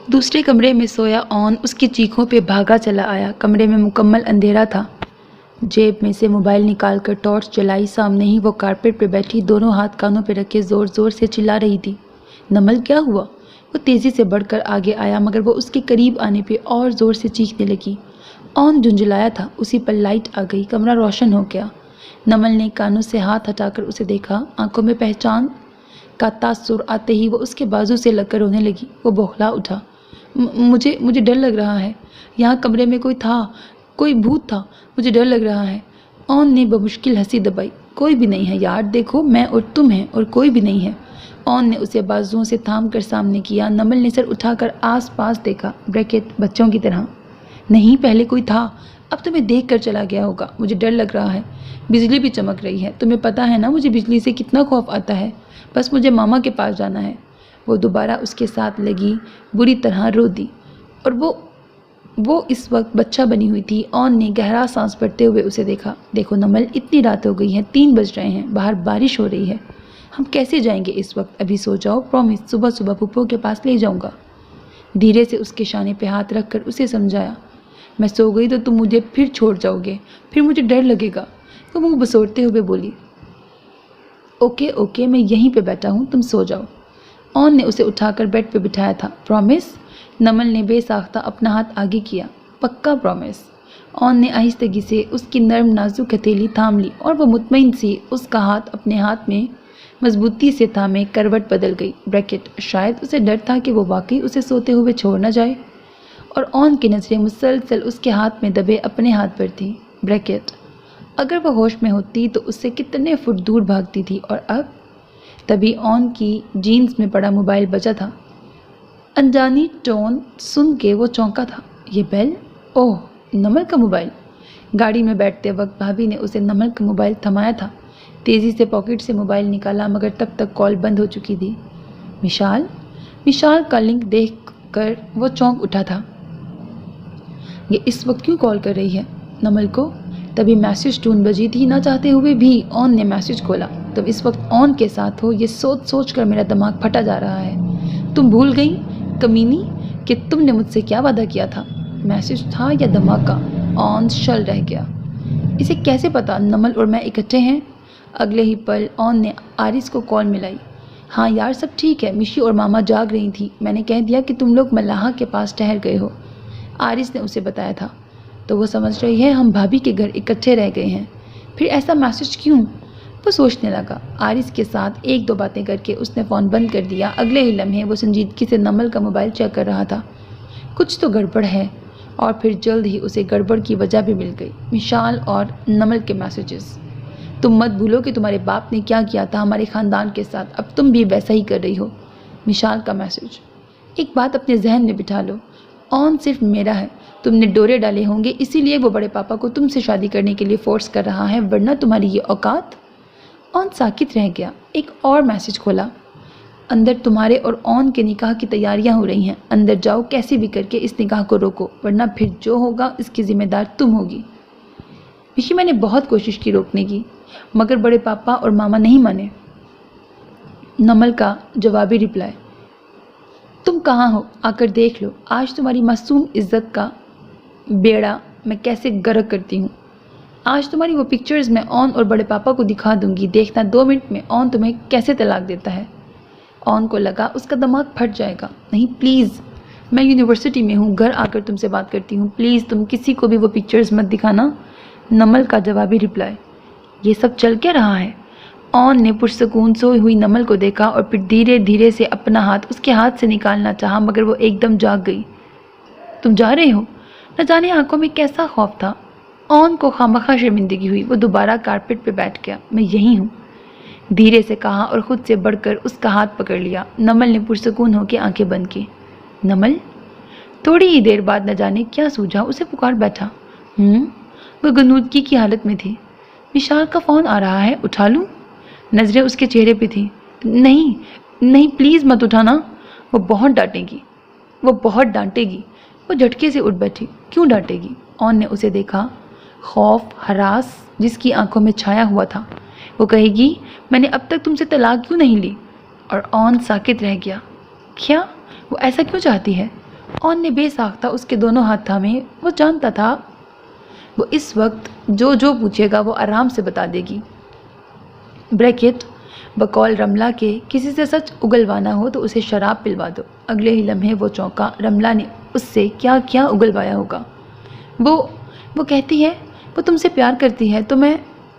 دوسرے کمرے میں سویا آن اس کی چیخوں پہ بھاگا چلا آیا۔ کمرے میں مکمل اندھیرا تھا۔ جیب میں سے موبائل نکال کر ٹارچ جلائی۔ سامنے ہی وہ کارپیٹ پہ بیٹھی دونوں ہاتھ کانوں پہ رکھے زور زور سے چلا رہی تھی۔ نمل کیا ہوا؟ وہ تیزی سے بڑھ کر آگے آیا مگر وہ اس کے قریب آنے پہ اور زور سے چیخنے لگی۔ آن جھنجھلایا تھا۔ اسی پر لائٹ آ گئی، کمرہ روشن ہو گیا۔ نمل نے کانوں سے ہاتھ ہٹا کر اسے دیکھا۔ آنکھوں میں پہچان کا تاثر آتے ہی وہ اس کے بازو سے لگ کر رونے لگی۔ وہ بوکھلا اٹھا۔ مجھے ڈر لگ رہا ہے۔ یہاں کمرے میں کوئی تھا، کوئی بھوت تھا، مجھے ڈر لگ رہا ہے۔ آن نے بمشکل ہنسی دبائی۔ کوئی بھی نہیں ہے یار، دیکھو میں اور تم ہیں اور کوئی بھی نہیں ہے۔ آن نے اسے بازوؤں سے تھام کر سامنے کیا۔ نمل نے سر اٹھا کر آس پاس دیکھا، بریکٹ بچوں کی طرح۔ نہیں، پہلے کوئی تھا، اب تمہیں دیکھ کر چلا گیا ہوگا۔ مجھے ڈر لگ رہا ہے، بجلی بھی چمک رہی ہے، تمہیں پتہ ہے نا مجھے بجلی سے کتنا خوف آتا ہے۔ بس مجھے ماما کے پاس جانا ہے۔ وہ دوبارہ اس کے ساتھ لگی، بری طرح رو دی۔ اور وہ اس وقت بچہ بنی ہوئی تھی۔ آن نے گہرا سانس بھرتے ہوئے اسے دیکھا۔ دیکھو نمل، اتنی رات ہو گئی ہے، 3 بج رہے ہیں، باہر بارش ہو رہی ہے، ہم کیسے جائیں گے اس وقت؟ ابھی سو جاؤ، پرومس صبح صبح پھپھو کے پاس لے جاؤں گا۔ دھیرے سے اس کے شانے پہ ہاتھ رکھ کر اسے سمجھایا۔ میں سو گئی تو تم مجھے پھر چھوڑ جاؤ گے، پھر مجھے ڈر لگے گا۔ وہ منہ بسوڑتے ہوئے بولی۔ اوکے میں یہیں پہ بیٹھا ہوں، تم سو جاؤ۔ آن نے اسے اٹھا کر بیڈ پہ بٹھایا تھا۔ پرومس؟ نمل نے بے ساختہ اپنا ہاتھ آگے کیا۔ پکا پرومس؟ آن نے آہستگی سے اس کی نرم نازک ہتھیلی تھام لی اور وہ مطمئن سی اس کا ہاتھ اپنے ہاتھ میں مضبوطی سے تھامے کروٹ بدل گئی۔ بریکٹ شاید اسے ڈر تھا کہ وہ واقعی اسے سوتے ہوئے چھوڑ نہ جائے، اور آن کی نظریں مسلسل اس کے ہاتھ میں دبے اپنے ہاتھ پر تھیں۔ بریکٹ اگر وہ ہوش میں ہوتی تو اس سے کتنے فٹ دور بھاگتی تھی، اور اب تبھی آن کی جینز میں پڑا موبائل بجا تھا۔ انجانی ٹون سن کے وہ چونکا تھا۔ یہ بیل؟ اوہ، نمل کا موبائل۔ گاڑی میں بیٹھتے وقت بھابھی نے اسے نمل کا موبائل تھمایا تھا۔ تیزی سے پاکٹ سے موبائل نکالا مگر تب تک کال بند ہو چکی تھی۔ مشال کا لنک دیکھ کر وہ چونک اٹھا تھا۔ یہ اس وقت کیوں کال کر رہی ہے نمل کو؟ تبھی میسج ٹون بجی تھی۔ نہ چاہتے ہوئے بھی آن نے میسج کھولا۔ تم اس وقت آن کے ساتھ ہو، یہ سوچ کر میرا دماغ پھٹا جا رہا ہے۔ تم بھول گئی کمینی کہ تم نے مجھ سے کیا وعدہ کیا تھا؟ میسج تھا یا دھماکہ؟ آن شل رہ گیا۔ اسے کیسے پتا نمل اور میں اکٹھے ہیں؟ اگلے ہی پل آن نے آرس کو کال ملائی۔ ہاں یار، سب ٹھیک ہے، مشی اور ماما جاگ رہی تھی، میں نے کہہ دیا کہ تم لوگ ملاحہ کے پاس ٹہر گئے ہو، آرس نے اسے بتایا تھا۔ تو وہ سمجھ رہی ہے ہم بھابھی کے گھر اکٹھے رہ گئے ہیں، پھر ایسا میسج کیوں؟ وہ سوچنے لگا۔ آرس کے ساتھ 1-2 باتیں کر کے اس نے فون بند کر دیا۔ اگلے ہی لمحے وہ سنجیدگی سے نمل کا موبائل چیک کر رہا تھا۔ کچھ تو گڑبڑ ہے، اور پھر جلد ہی اسے گڑبڑ کی وجہ بھی مل گئی۔ مشال اور نمل کے میسیجز۔ تم مت بھولو کہ تمہارے باپ نے کیا کیا تھا ہمارے خاندان کے ساتھ، اب تم بھی ویسا ہی کر رہی ہو۔ مشال کا میسیج۔ ایک بات اپنے ذہن میں بٹھا لو، آن صرف میرا ہے، تم نے ڈورے ڈالے ہوں گے، اسی لیے وہ بڑے پاپا کو تم سے شادی کرنے کے لیے فورس کر رہا ہے، ورنہ تمہاری یہ اوقات۔ آن ساکت رہ گیا۔ ایک اور میسیج کھولا۔ اندر تمہارے اور آن کے نکاح کی تیاریاں ہو رہی ہیں، اندر جاؤ، کیسے بھی کر کے اس نکاح کو روکو، ورنہ پھر جو ہوگا اس کی ذمہ دار تم ہوگی۔ مشی میں نے بہت کوشش کی روکنے کی، مگر بڑے پاپا اور ماما نہیں مانے۔ نمل کا جوابی رپلائی۔ تم کہاں ہو؟ آ کر دیکھ لو، آج تمہاری معصوم عزت کا بیڑا میں کیسے غرق کرتی ہوں۔ آج تمہاری وہ پکچرز میں آن اور بڑے پاپا کو دکھا دوں گی، دیکھنا 2 منٹ میں آن تمہیں کیسے طلاق دیتا ہے۔ آن کو لگا اس کا دماغ پھٹ جائے گا۔ نہیں پلیز، میں یونیورسٹی میں ہوں، گھر آ کر تم سے بات کرتی ہوں، پلیز تم کسی کو بھی وہ پکچرز مت دکھانا۔ نمل کا جوابی رپلائی۔ یہ سب چل کیا رہا ہے؟ آن نے پرسکون سوئی ہوئی نمل کو دیکھا اور پھر دھیرے دھیرے سے اپنا ہاتھ اس کے ہاتھ سے نکالنا چاہا، مگر وہ ایک دم جاگ گئی۔ تم جا رہے ہو؟ نہ جانے آنکھوں میں کیسا خوف تھا۔ آن کو خامخواہ شرمندگی ہوئی۔ وہ دوبارہ کارپٹ پہ بیٹھ گیا۔ میں یہی ہوں، دھیرے سے کہا اور خود سے بڑھ کر اس کا ہاتھ پکڑ لیا۔ نمل نے پرسکون ہو کے آنکھیں بند کی۔ نمل؟ تھوڑی ہی دیر بعد نہ جانے کیا سوجا اسے پکار بیٹھا۔ وہ غنودگی کی حالت میں تھی۔ مشال کا فون آ رہا ہے، اٹھا لوں؟ نظریں اس کے چہرے پہ تھیں۔ نہیں پلیز مت اٹھانا، وہ بہت ڈانٹے گی۔ وہ جھٹکے سے اٹھ بیٹھی۔ کیوں ڈانٹے گی؟ آن نے اسے دیکھا، خوف، ہراس جس کی آنکھوں میں چھایا ہوا تھا۔ وہ کہے گی میں نے اب تک تم سے طلاق کیوں نہیں لی؟ اور آن ساکت رہ گیا۔ کیا وہ ایسا کیوں چاہتی ہے؟ اون نے بے ساختہ اس کے دونوں ہاتھ تھامے۔ وہ جانتا تھا وہ اس وقت جو پوچھے گا وہ آرام سے بتا دے گی۔ بریکٹ بقول رملہ کے کسی سے سچ اگلوانا ہو تو اسے شراب پلوا دو۔ اگلے ہی لمحے وہ چونکا، رملہ نے اس سے کیا کیا اگلوایا ہوگا۔ وہ کہتی ہے وہ تم سے پیار کرتی ہے تو میں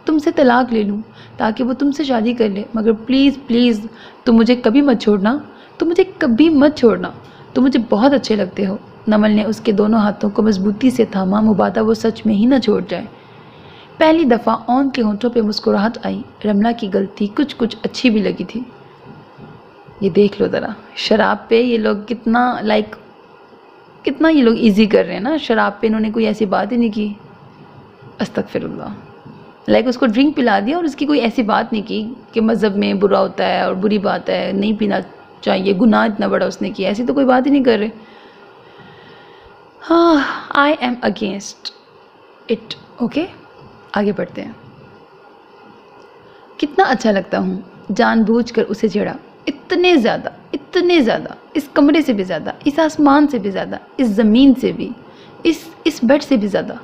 تم سے طلاق لے لوں تاکہ وہ تم سے شادی کر لے، مگر پلیز پلیز تم مجھے کبھی مت چھوڑنا، تم مجھے کبھی مت چھوڑنا، تم مجھے بہت اچھے لگتے ہو۔ نمل نے اس کے دونوں ہاتھوں کو مضبوطی سے تھاما، مبادا وہ سچ میں ہی نہ چھوڑ جائے۔ پہلی دفعہ اون کے ہونٹوں پہ مسکراہٹ آئی۔ رملہ کی غلطی کچھ اچھی بھی لگی تھی۔ یہ دیکھ لو ذرا، شراب پہ یہ لوگ کتنا یہ لوگ ایزی کر رہے ہیں نا۔ شراب پہ انہوں نے کوئی ایسی بات ہی نہیں کی۔ استغفر اللہ، اس کو ڈرنک پلا دیا اور اس کی کوئی ایسی بات نہیں کی کہ مذہب میں برا ہوتا ہے اور بری بات ہے، نہیں پینا چاہیے، گناہ اتنا بڑا اس نے کیا، ایسی تو کوئی بات ہی نہیں کر رہے۔ ہاں، I am against it. Okay, آگے بڑھتے ہیں۔ کتنا اچھا لگتا ہوں، جان بوجھ کر اسے چھیڑا، اتنے زیادہ، اس کمرے سے بھی زیادہ، اس آسمان سے بھی زیادہ، اس زمین سے بھی، اس بیڈ سے بھی زیادہ۔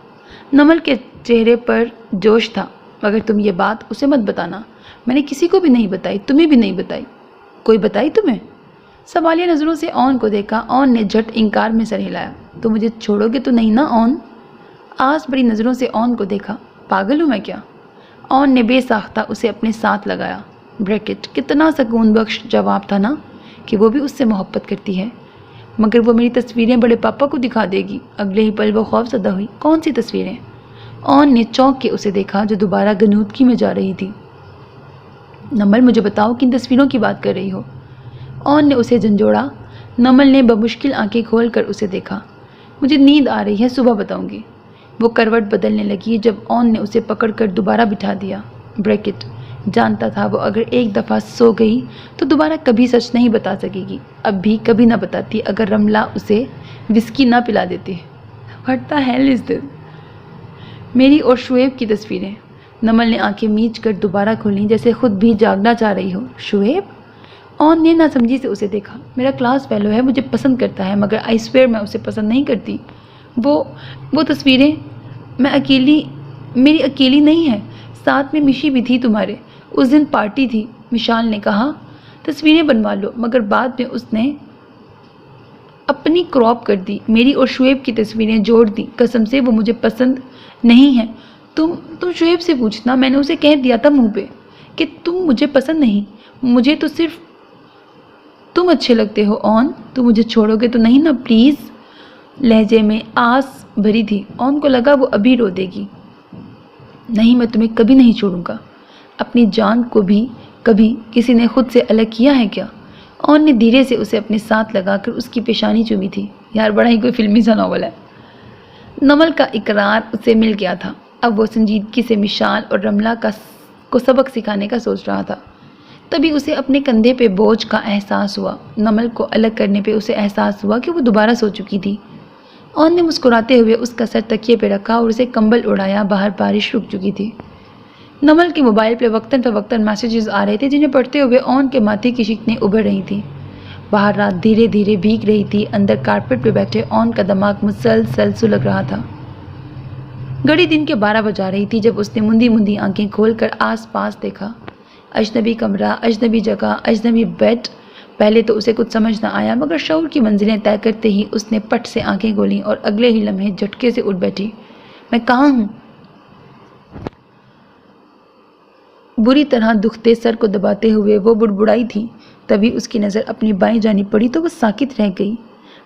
نمل کے چہرے پر جوش تھا۔ مگر تم یہ بات اسے مت بتانا، میں نے کسی کو بھی نہیں بتائی، تمہیں بھی نہیں بتائی۔ کوئی بتائی تمہیں؟ سوالیہ نظروں سے اون کو دیکھا۔ اون نے جھٹ انکار میں سر ہلایا۔ تو مجھے چھوڑو گے تو نہیں نا اون؟ آس بڑی نظروں سے اون کو دیکھا۔ پاگل ہوں میں کیا؟ اون نے بے ساختہ اسے اپنے ساتھ لگایا۔ بریکٹ کتنا سکون بخش جواب تھا نا کہ وہ بھی اس سے محبت کرتی ہے، مگر وہ میری تصویریں بڑے پاپا کو دکھا دے گی۔ اگلے ہی پل وہ خوف زدہ ہوئی۔ کون سی تصویریں؟ اون نے چونک کے اسے دیکھا جو دوبارہ گنودگی میں جا رہی تھی۔ نمل مجھے بتاؤ کن تصویروں کی بات کر رہی ہو؟ اون نے اسے جھنجھوڑا۔ نمل نے بمشکل آنکھیں کھول کر اسے دیکھا۔ مجھے نیند آ رہی ہے، صبح بتاؤں گی۔ وہ کروٹ بدلنے لگی جب اون نے اسے پکڑ کر دوبارہ بٹھا دیا۔ بریکٹ جانتا تھا وہ اگر ایک دفعہ سو گئی تو دوبارہ کبھی سچ نہیں بتا سکے گی۔ اب بھی کبھی نہ بتاتی اگر رملہ اسے وسکی نہ پلا دیتی۔ What the hell is this؟ میری اور شعیب کی تصویریں۔ نمل نے آنکھیں میچ کر دوبارہ کھولیں جیسے خود بھی جاگنا چاہ رہی ہو۔ شعیب؟ اون نے ناسمجھی سے اسے دیکھا۔ میرا کلاس فیلو ہے، مجھے پسند کرتا ہے، مگر آئی سویئر میں اسے پسند نہیں کرتی۔ وہ تصویریں میری اکیلی نہیں ہے، ساتھ میں مشی بھی تھی تمہارے۔ اس دن پارٹی تھی، مشال نے کہا تصویریں بنوا لو، مگر بعد میں اس نے اپنی کراپ کر دی، میری اور شعیب کی تصویریں جوڑ دی۔ قسم سے وہ مجھے پسند نہیں ہے۔ تم شعیب سے پوچھنا، میں نے اسے کہہ دیا تھا منہ پہ کہ تم مجھے پسند نہیں، مجھے تو صرف تم اچھے لگتے ہو۔ اون تم مجھے چھوڑو گے تو نہیں نا پلیز؟ لہجے میں آس بھری تھی۔ اون کو لگا وہ ابھی رو دے گی۔ نہیں، میں تمہیں کبھی نہیں چھوڑوں گا۔ اپنی جان کو بھی کبھی کسی نے خود سے الگ کیا ہے کیا؟ اون نے دھیرے سے اسے اپنے ساتھ لگا کر اس کی پیشانی چومی تھی۔ یار بڑا ہی کوئی فلمی سا ناول ہے۔ نمل کا اقرار اسے مل گیا تھا۔ اب وہ سنجیدگی سے مشال اور رملہ کو سبق سکھانے کا سوچ رہا تھا۔ تبھی اسے اپنے کندھے پہ بوجھ کا احساس ہوا۔ نمل کو الگ کرنے پہ اسے احساس ہوا کہ وہ دوبارہ سو چکی تھی۔ اون نے مسکراتے ہوئے اس کا سر تکیے پہ رکھا اور اسے کمبل اڑایا۔ باہر بارش رک چکی تھی۔ نمل کے موبائل پہ وقتاً فوقتاً میسیجز آ رہے تھے جنہیں پڑھتے ہوئے اون کے ماتھے کی شکنیں ابھر رہی تھیں۔ باہر رات دھیرے دھیرے بھیگ رہی تھی۔ اندر کارپیٹ پہ بیٹھے اون کا دماغ مسلسل سلگ رہا تھا۔ گھڑی دن کے 12 بجا رہی تھی جب اس نے مندی آنکھیں کھول کر آس پاس دیکھا۔ اجنبی کمرہ، اجنبی جگہ، اجنبی بیڈ۔ پہلے تو اسے کچھ سمجھ نہ آیا، مگر شعور کی منزلیں طے کرتے ہی اس نے پٹ سے آنکھیں کھولیں اور اگلے ہی لمحے جھٹکے سے اٹھ بیٹھی۔ میں کہاں ہوں؟ بری طرح دکھتے سر کو دباتے ہوئے وہ بڑبڑائی تھی۔ تبھی اس کی نظر اپنی بائیں جانب پڑی تو وہ ساکت رہ گئی۔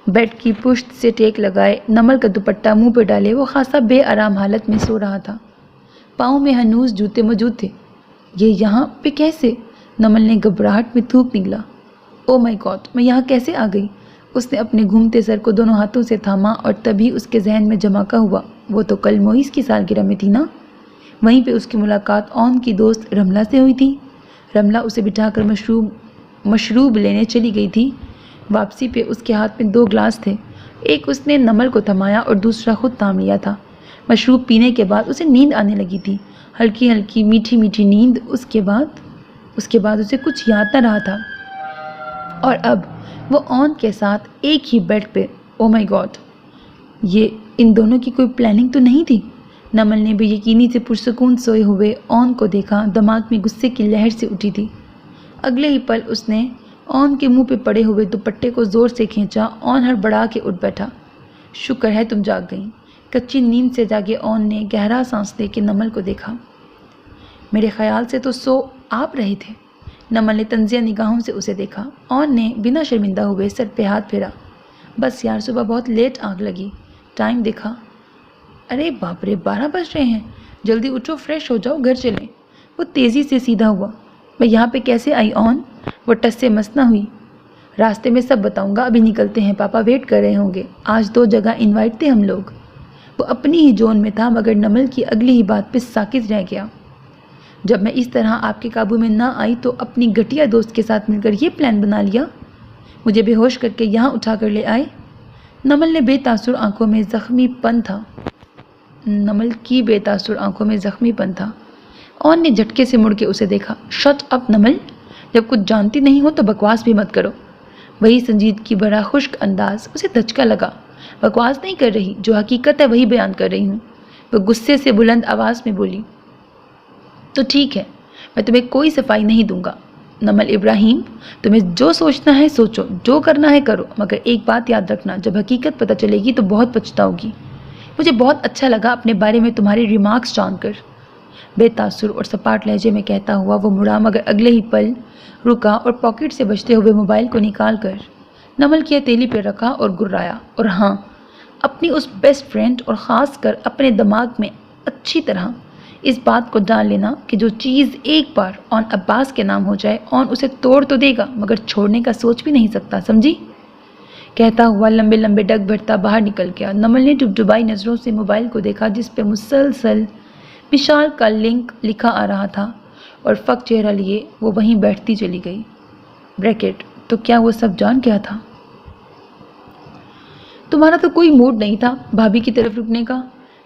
بیڈ کی پشت سے ٹیک لگائے، نمل کا دوپٹہ منہ پہ ڈالے، وہ خاصا بے آرام حالت میں سو رہا تھا۔ پاؤں میں ہنوز جوتے موجود تھے۔ یہ یہاں پہ کیسے؟ نمل نے گھبراہٹ میں تھوک نکلا۔ او مائی گاڈ، میں یہاں کیسے آ گئی؟ اس نے اپنے گھومتے سر کو دونوں ہاتھوں سے تھاما اور تبھی اس کے ذہن میں جھماکا ہوا، وہ تو کل موئیز کی سالگرہ میں تھی نا؟ وہیں پہ اس کی ملاقات اون کی دوست رملہ سے ہوئی تھی۔ رملہ اسے بٹھا کر مشروب لینے چلی گئی تھی۔ واپسی پہ اس کے ہاتھ میں 2 گلاس تھے، ایک اس نے نمل کو تھمایا اور دوسرا خود تھام لیا تھا۔ مشروب پینے کے بعد اسے نیند آنے لگی تھی، ہلکی ہلکی میٹھی میٹھی نیند۔ اس کے بعد اسے کچھ یاد نہ رہا تھا، اور اب وہ اون کے ساتھ ایک ہی بیڈ پہ او مائی گاڈ، یہ ان دونوں کی کوئی پلاننگ تو نہیں تھی؟ نمل نے بے یقینی سے پرسکون سوئے ہوئے اون کو دیکھا۔ دماغ میں غصے کی لہر سے اٹھی تھی۔ اگلے ہی پل اس نے اون کے منہ پہ پڑے ہوئے دوپٹے کو زور سے کھینچا۔ اون ہڑبڑا کے اٹھ بیٹھا۔ شکر ہے تم جاگ گئیں۔ کچی نیند سے جاگے اون نے گہرا سانس لے کے نمل کو دیکھا۔ میرے خیال سے تو سو آپ رہے تھے۔ نمل نے طنزیہ نگاہوں سے اسے دیکھا۔ اون نے بنا شرمندہ ہوئے سر پہ ہاتھ پھیرا۔ بس یار، صبح بہت لیٹ آنکھ لگی۔ ٹائم دیکھا؟ ارے باپ رے، 12 بج رہے ہیں۔ جلدی اٹھو، فریش ہو جاؤ، گھر چلیں۔ وہ تیزی سے سیدھا ہوا۔ میں یہاں پہ کیسے آئی اون؟ وہ ٹس سے مس نہ ہوئی۔ راستے میں سب بتاؤں گا، ابھی نکلتے ہیں، پاپا ویٹ کر رہے ہوں گے۔ آج 2 جگہ انوائٹ تھے ہم لوگ۔ وہ اپنی ہی جون میں تھا، مگر نمل کی اگلی ہی بات پہ ساکت رہ گیا۔ جب میں اس طرح آپ کے قابو میں نہ آئی تو اپنی گھٹیا دوست کے ساتھ مل کر یہ پلان بنا لیا، مجھے بے ہوش کر کے یہاں اٹھا کر لے آئے۔ نمل نے بے تاثر آنکھوں میں زخمی پن تھا۔ نمل کی بے تاثر آنکھوں میں زخمی پن تھا۔ اون نے جھٹکے سے مڑ کے اسے دیکھا۔ شٹ اپ نمل، جب کچھ جانتی نہیں ہو تو بکواس بھی مت کرو۔ وہی سنجیدگی بڑا خشک انداز اسے دھچکا لگا۔ بکواس نہیں کر رہی، جو حقیقت ہے وہی بیان کر رہی ہوں۔ وہ غصے سے بلند آواز میں بولی۔ تو ٹھیک ہے، میں تمہیں کوئی صفائی نہیں دوں گا۔ نمل ابراہیم، تمہیں جو سوچنا ہے سوچو، جو کرنا ہے کرو، مگر ایک بات یاد رکھنا، جب حقیقت پتہ چلے گی تو بہت پچھتاؤ گی۔ مجھے بہت اچھا لگا اپنے بارے میں تمہارے ریمارکس جان کر، بے تاثر اور سپاٹ لہجے میں کہتا ہوا وہ مڑا، مگر اگلے ہی پل رکا اور پاکٹ سے بجتے ہوئے موبائل کو نکال کر نمل کی ہتھیلی پہ رکھا اور گرایا۔ اور ہاں، اپنی اس بیسٹ فرینڈ اور خاص کر اپنے دماغ میں اچھی طرح اس بات کو ڈال لینا کہ جو چیز ایک بار اون عباس کے نام ہو جائے، اون اسے توڑ تو دے گا مگر چھوڑنے کا سوچ بھی نہیں سکتا، سمجھی؟ کہتا ہوا لمبے لمبے ڈگ بھرتا باہر نکل گیا۔ نمل نے ڈبڈبائی نظروں سے موبائل کو دیکھا جس پہ مسلسل مشال کا لنک لکھا آ رہا تھا، اور فک چہرہ لیے وہ وہیں بیٹھتی چلی گئی۔ بریکٹ، تو کیا وہ سب جان گیا تھا؟ تمہارا تو کوئی موڈ نہیں تھا بھابھی کی طرف رکنے کا۔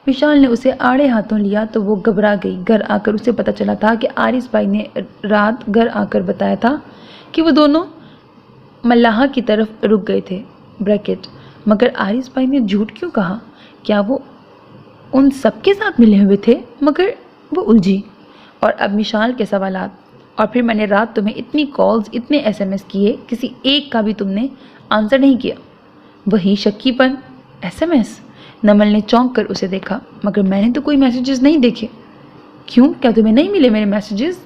وشال نے اسے آڑے ہاتھوں لیا تو وہ گھبرا گئی۔ گھر آ کر اسے پتہ چلا تھا کہ آرس بھائی نے رات گھر آ کر بتایا تھا کہ وہ دونوں ملاحہ کی طرف رک گئے تھے۔ بریکٹ، مگر آرس بھائی نے جھوٹ کیوں کہا؟ کیا وہ ان سب کے ساتھ ملے ہوئے تھے؟ مگر وہ الجھی۔ اور اب مشال کے سوالات، اور پھر میں نے رات تمہیں اتنی کالز، اتنے SMS کیے، کسی ایک کا بھی تم نے آنسر نہیں کیا۔ وہی شکی پن۔ SMS؟ نمل نے چونک کر اسے دیکھا۔ مگر میں نے تو کوئی میسیجز نہیں دیکھے۔ کیوں؟ کیا تمہیں نہیں ملے میرے میسیجز؟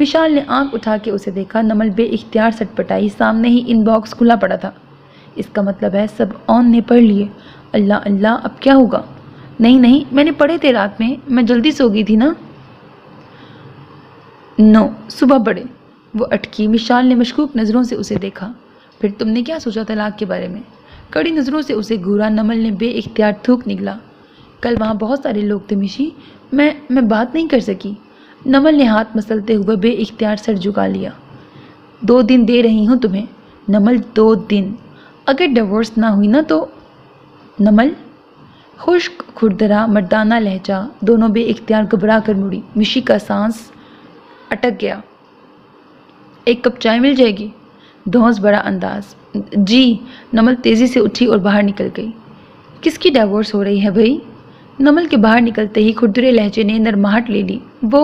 وشال نے آنکھ اٹھا کے اسے دیکھا۔ نمل بے اختیار سٹ پٹائی۔ سامنے ہی ان باکس کھلا پڑا تھا۔ اس کا مطلب ہے سب اون نے پڑھ لیے۔ اللہ اللہ، اب کیا ہوگا؟ نہیں، میں نے پڑھے تھے رات میں جلدی سو گئی تھی نا۔ نو، صبح پڑھے۔ وہ اٹکی۔ وشال نے مشکوک نظروں سے اسے دیکھا۔ پھر تم نے کیا سوچا طلاق کے بارے میں؟ کڑی نظروں سے اسے گھورا۔ نمل نے بے اختیار تھوک نگلا۔ کل وہاں بہت سارے لوگ تھے مشی، میں بات نہیں کر سکی۔ نمل نے ہاتھ مسلتے ہوئے بے اختیار سر جھکا لیا۔ 2 دن دے رہی ہوں تمہیں نمل، 2 دن۔ اگر ڈیورس نہ ہوئی نا تو نمل۔ خشک کھردرا مردانہ لہجہ، دونوں بے اختیار گھبرا کر مڑی۔ مشی کا سانس اٹک گیا۔ 1 کپ چائے مل جائے گی؟ دھونس بڑا انداز۔ جی۔ نمل تیزی سے اٹھی اور باہر نکل گئی۔ کس کی ڈیورس ہو رہی ہے بھائی؟ نمل کے باہر نکلتے ہی کھردرے لہجے نے نرماہٹ لے لی۔ وہ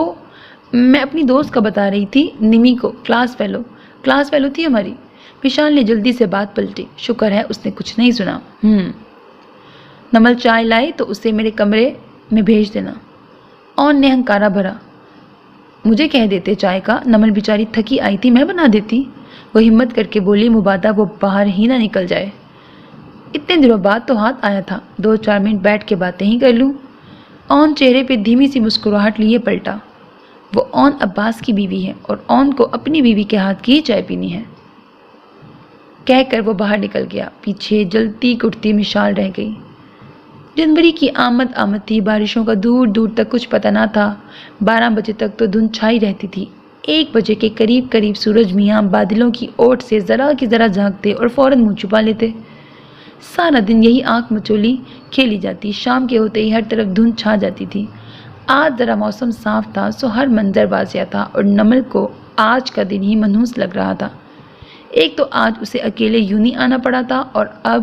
میں اپنی دوست کا بتا رہی تھی، نمی کو، کلاس فیلو تھی ہماری۔ وشال نے جلدی سے بات پلٹی۔ شکر ہے اس نے کچھ نہیں سنا۔ نمل چائے لائے تو اسے میرے کمرے میں بھیج دینا۔ اون نے ہنکارا بھرا۔ مجھے کہہ دیتے چائے کا، نمل بیچاری تھکی آئی تھی، میں بنا دیتی۔ وہ ہمت کر کے بولی، مبادا وہ باہر ہی نہ نکل جائے۔ اتنے دنوں بعد تو ہاتھ آیا تھا، 2-4 منٹ بیٹھ کے باتیں ہی کر لوں۔ اون چہرے پہ دھیمی سی مسکراہٹ لیے پلٹا۔ وہ اون عباس کی بیوی ہے اور اون کو اپنی بیوی کے ہاتھ کی ہی چائے پینی ہے، کہہ کر وہ باہر نکل گیا۔ پیچھے جلتی کٹتی مشال رہ گئی۔ جنوری کی آمد تھی۔ بارشوں کا دور دور تک کچھ پتہ نہ تھا۔ 12 بجے تک تو دھند چھائی رہتی تھی۔ 1 بجے کے قریب سورج میاں بادلوں کی اوٹ سے ذرا کی ذرا جھانکتے اور فوراً منہ چھپا لیتے۔ سارا دن یہی آنکھ مچولی کھیلی جاتی۔ شام کے ہوتے ہی ہر طرف دھند چھا جاتی تھی۔ آج ذرا موسم صاف تھا سو ہر منظر واضح تھا، اور نمل کو آج کا دن ہی منحوس لگ رہا تھا۔ ایک تو آج اسے اکیلے یونی آنا پڑا تھا، اور اب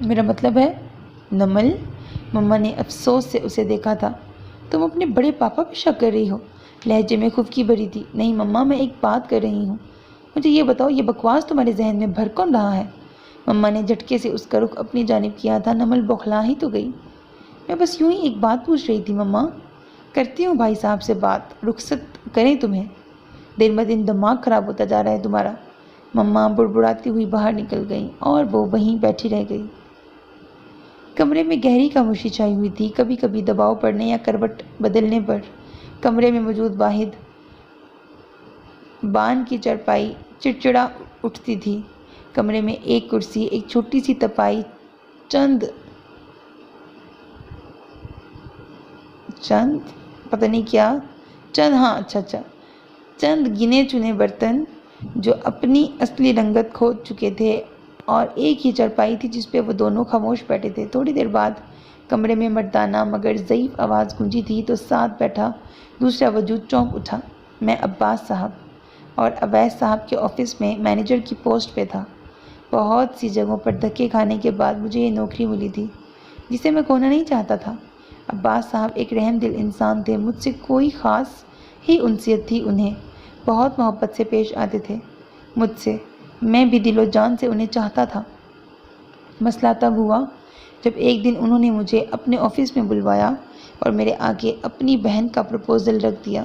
میرا مطلب ہے نمل، مما نے افسوس سے اسے دیکھا تھا۔ تم اپنے بڑے پاپا پہ شک کر رہی ہو؟ لہجے میں خفگی بھری تھی۔ نہیں مما، میں ایک بات کر رہی ہوں۔ مجھے یہ بتاؤ، یہ بکواس تمہارے ذہن میں بھر کون رہا ہے؟ مما نے جھٹکے سے اس کا رخ اپنی جانب کیا تھا۔ نمل بوکھلا ہی تو گئی۔ میں بس یوں ہی ایک بات پوچھ رہی تھی مما۔ کرتی ہوں بھائی صاحب سے بات، رخصت کریں تمہیں؟ دن بدن دماغ خراب ہوتا جا رہا ہے تمہارا۔ مما بڑبڑاتی ہوئی باہر نکل گئیں اور وہ وہیں بیٹھی رہ گئی۔ کمرے میں گہری خاموشی چھائی ہوئی تھی۔ کبھی کبھی دباؤ پڑنے یا کروٹ بدلنے پر کمرے میں موجود واحد بان کی چارپائی چڑچڑا اٹھتی تھی۔ کمرے میں ایک کرسی، ایک چھوٹی سی تپائی، چند پتہ نہیں کیا، چند گنے چنے برتن جو اپنی اصلی رنگت کھو چکے تھے، اور ایک ہی چارپائی تھی جس پہ وہ دونوں خاموش بیٹھے تھے۔ تھوڑی دیر بعد کمرے میں مردانہ مگر ضعیف آواز گونجی تھی تو ساتھ بیٹھا دوسرا وجود چونک اٹھا۔ میں عباس صاحب اور اویس صاحب کے آفس میں مینیجر کی پوسٹ پہ تھا۔ بہت سی جگہوں پر دھکے کھانے کے بعد مجھے یہ نوکری ملی تھی جسے میں کھونا نہیں چاہتا تھا۔ عباس صاحب ایک رحم دل انسان تھے، مجھ سے کوئی خاص ہی انسیت تھی انہیں، بہت محبت سے پیش آتے تھے مجھ سے، میں بھی دل و جان سے انہیں چاہتا تھا۔ مسئلہ تب ہوا جب ایک دن انہوں نے مجھے اپنے آفس میں بلوایا اور میرے آگے اپنی بہن کا پروپوزل رکھ دیا۔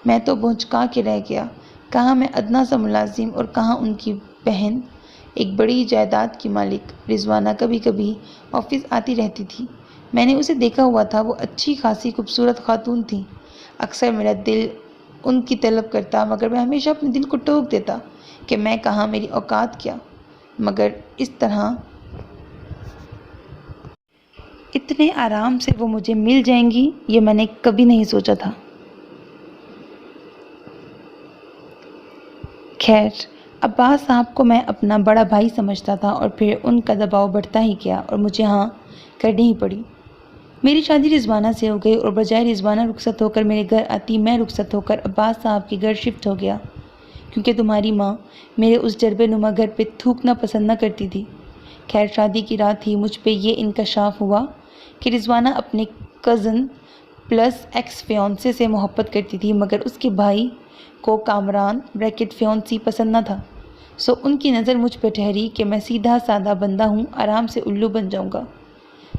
میں تو بھونچکا کے رہ گیا۔ کہاں میں ادنا سا ملازم اور کہاں ان کی بہن، ایک بڑی جائیداد کی مالک۔ رضوانہ کبھی کبھی آفس آتی رہتی تھی، میں نے اسے دیکھا ہوا تھا، وہ اچھی خاصی خوبصورت خاتون تھی۔ اکثر میرا دل ان کی طلب کرتا، مگر میں ہمیشہ اپنے دل کو ٹوک دیتا کہ میں کہاں، میری اوقات کیا۔ مگر اس طرح اتنے آرام سے وہ مجھے مل جائیں گی یہ میں نے کبھی نہیں سوچا تھا۔ خیر، عباس صاحب کو میں اپنا بڑا بھائی سمجھتا تھا اور پھر ان کا دباؤ بڑھتا ہی گیا اور مجھے ہاں کرنی ہی پڑی۔ میری شادی رضوانہ سے ہو گئی اور بجائے رضوانہ رخصت ہو کر میرے گھر آتی، میں رخصت ہو کر عباس صاحب کے گھر شفٹ ہو گیا، کیونکہ تمہاری ماں میرے اس جربے نما گھر پہ تھوکنا پسند نہ کرتی تھی۔ خیر، شادی کی رات ہی مجھ پہ یہ انکشاف ہوا کہ رضوانہ اپنے کزن پلس ایکس فیونسے سے محبت کرتی تھی، مگر اس کے بھائی کو کامران فیونسی پسند نہ تھا۔ سو ان کی نظر مجھ پہ ٹھہری کہ میں سیدھا سادہ بندہ ہوں، آرام سے الو بن جاؤں گا۔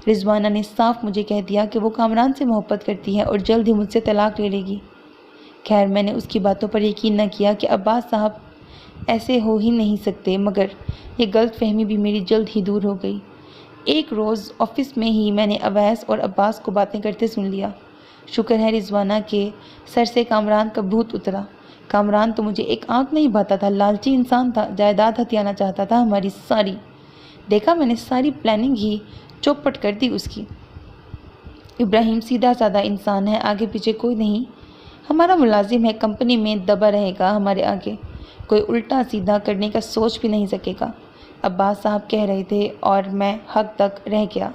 رضوانہ نے صاف مجھے کہہ دیا کہ وہ کامران سے محبت کرتی ہے اور جلد ہی مجھ سے طلاق لے لے گی۔ خیر، میں نے اس کی باتوں پر یقین نہ کیا کہ عباس صاحب ایسے ہو ہی نہیں سکتے، مگر یہ غلط فہمی بھی میری جلد ہی دور ہو گئی۔ ایک روز آفس میں ہی میں نے اویس اور عباس کو باتیں کرتے سن لیا۔ شکر ہے رضوانہ کے سر سے کامران کا بھوت اترا۔ کامران تو مجھے ایک آنکھ نہیں بھاتا تھا، لالچی انسان تھا، جائیداد ہتھیانا چاہتا تھا ہماری ساری۔ دیکھا میں نے ساری پلاننگ ہی چوپٹ کر دی اس کی۔ ابراہیم سیدھا سادہ انسان ہے، آگے پیچھے کوئی نہیں، ہمارا ملازم ہے، کمپنی میں دبا رہے گا ہمارے آگے، کوئی الٹا سیدھا کرنے کا سوچ بھی نہیں سکے گا، عباس صاحب کہہ رہے تھے، اور میں حق تک رہ گیا۔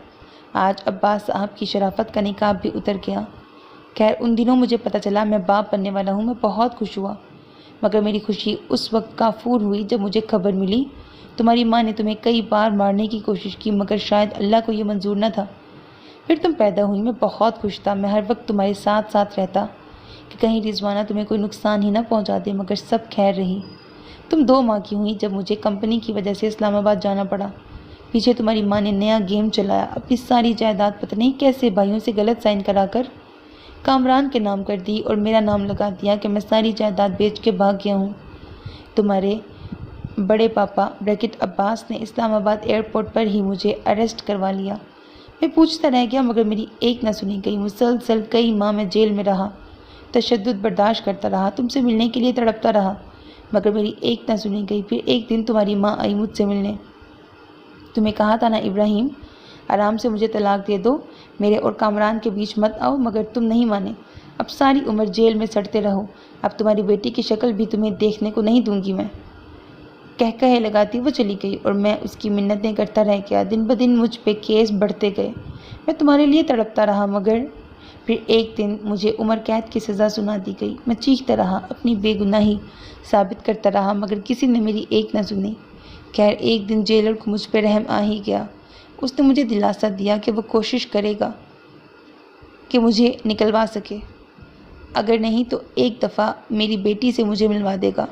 آج عباس صاحب کی شرافت کا نقاب بھی اتر گیا۔ خیر، ان دنوں مجھے پتہ چلا میں باپ بننے والا ہوں، میں بہت خوش ہوا، مگر میری خوشی اس وقت کافور ہوئی جب مجھے خبر ملی تمہاری ماں نے تمہیں کئی بار مارنے کی کوشش کی، مگر شاید اللہ کو یہ منظور نہ تھا۔ پھر تم پیدا ہوئی، میں بہت خوش تھا، میں ہر وقت تمہارے ساتھ ساتھ رہتا کہ کہیں رضوانہ تمہیں کوئی نقصان ہی نہ پہنچا دے، مگر سب خیر رہی۔ تم 2 ماہ کی ہوئی جب مجھے کمپنی کی وجہ سے اسلام آباد جانا پڑا۔ پیچھے تمہاری ماں نے نیا گیم چلایا، اپنی ساری جائیداد پتہ نہیں کیسے بھائیوں سے غلط سائن کرا کر کامران کے نام کر دی اور میرا نام لگا دیا کہ میں ساری جائیداد بیچ کے بھاگ گیا ہوں۔ تمہارے بڑے پاپا عباس نے اسلام آباد ایئرپورٹ پر ہی مجھے اریسٹ کروا لیا۔ میں پوچھتا رہ گیا مگر میری ایک نہ سنی گئی۔ مسلسل کئی ماہ میں جیل میں رہا، تشدد برداشت کرتا رہا، تم سے ملنے کے لیے تڑپتا رہا، مگر میری ایک نہ سنی گئی۔ پھر ایک دن تمہاری ماں آئی مجھ سے ملنے۔ تمہیں کہا تھا نا ابراہیم، آرام سے مجھے طلاق دے دو، میرے اور کامران کے بیچ مت آؤ، مگر تم نہیں مانے۔ اب ساری عمر جیل میں سڑتے رہو، اب تمہاری بیٹی کی شکل بھی تمہیں دیکھنے کو نہیں دوں گی میں۔ کہے لگاتی وہ چلی گئی اور میں اس کی منتیں کرتا رہ گیا۔ دن بدن مجھ پہ کیس بڑھتے گئے، میں تمہارے لیے تڑپتا رہا، مگر پھر ایک دن مجھے عمر قید کی سزا سنا دی گئی۔ میں چیختا رہا، اپنی بے گناہی ثابت کرتا رہا، مگر کسی نے میری ایک نہ سنی۔ خیر، ایک دن جیلر کو مجھ پہ رحم آ ہی گیا، اس نے مجھے دلاسا دیا کہ وہ کوشش کرے گا کہ مجھے نکلوا سکے، اگر نہیں تو ایک دفعہ میری بیٹی سے مجھے ملوا دے گا،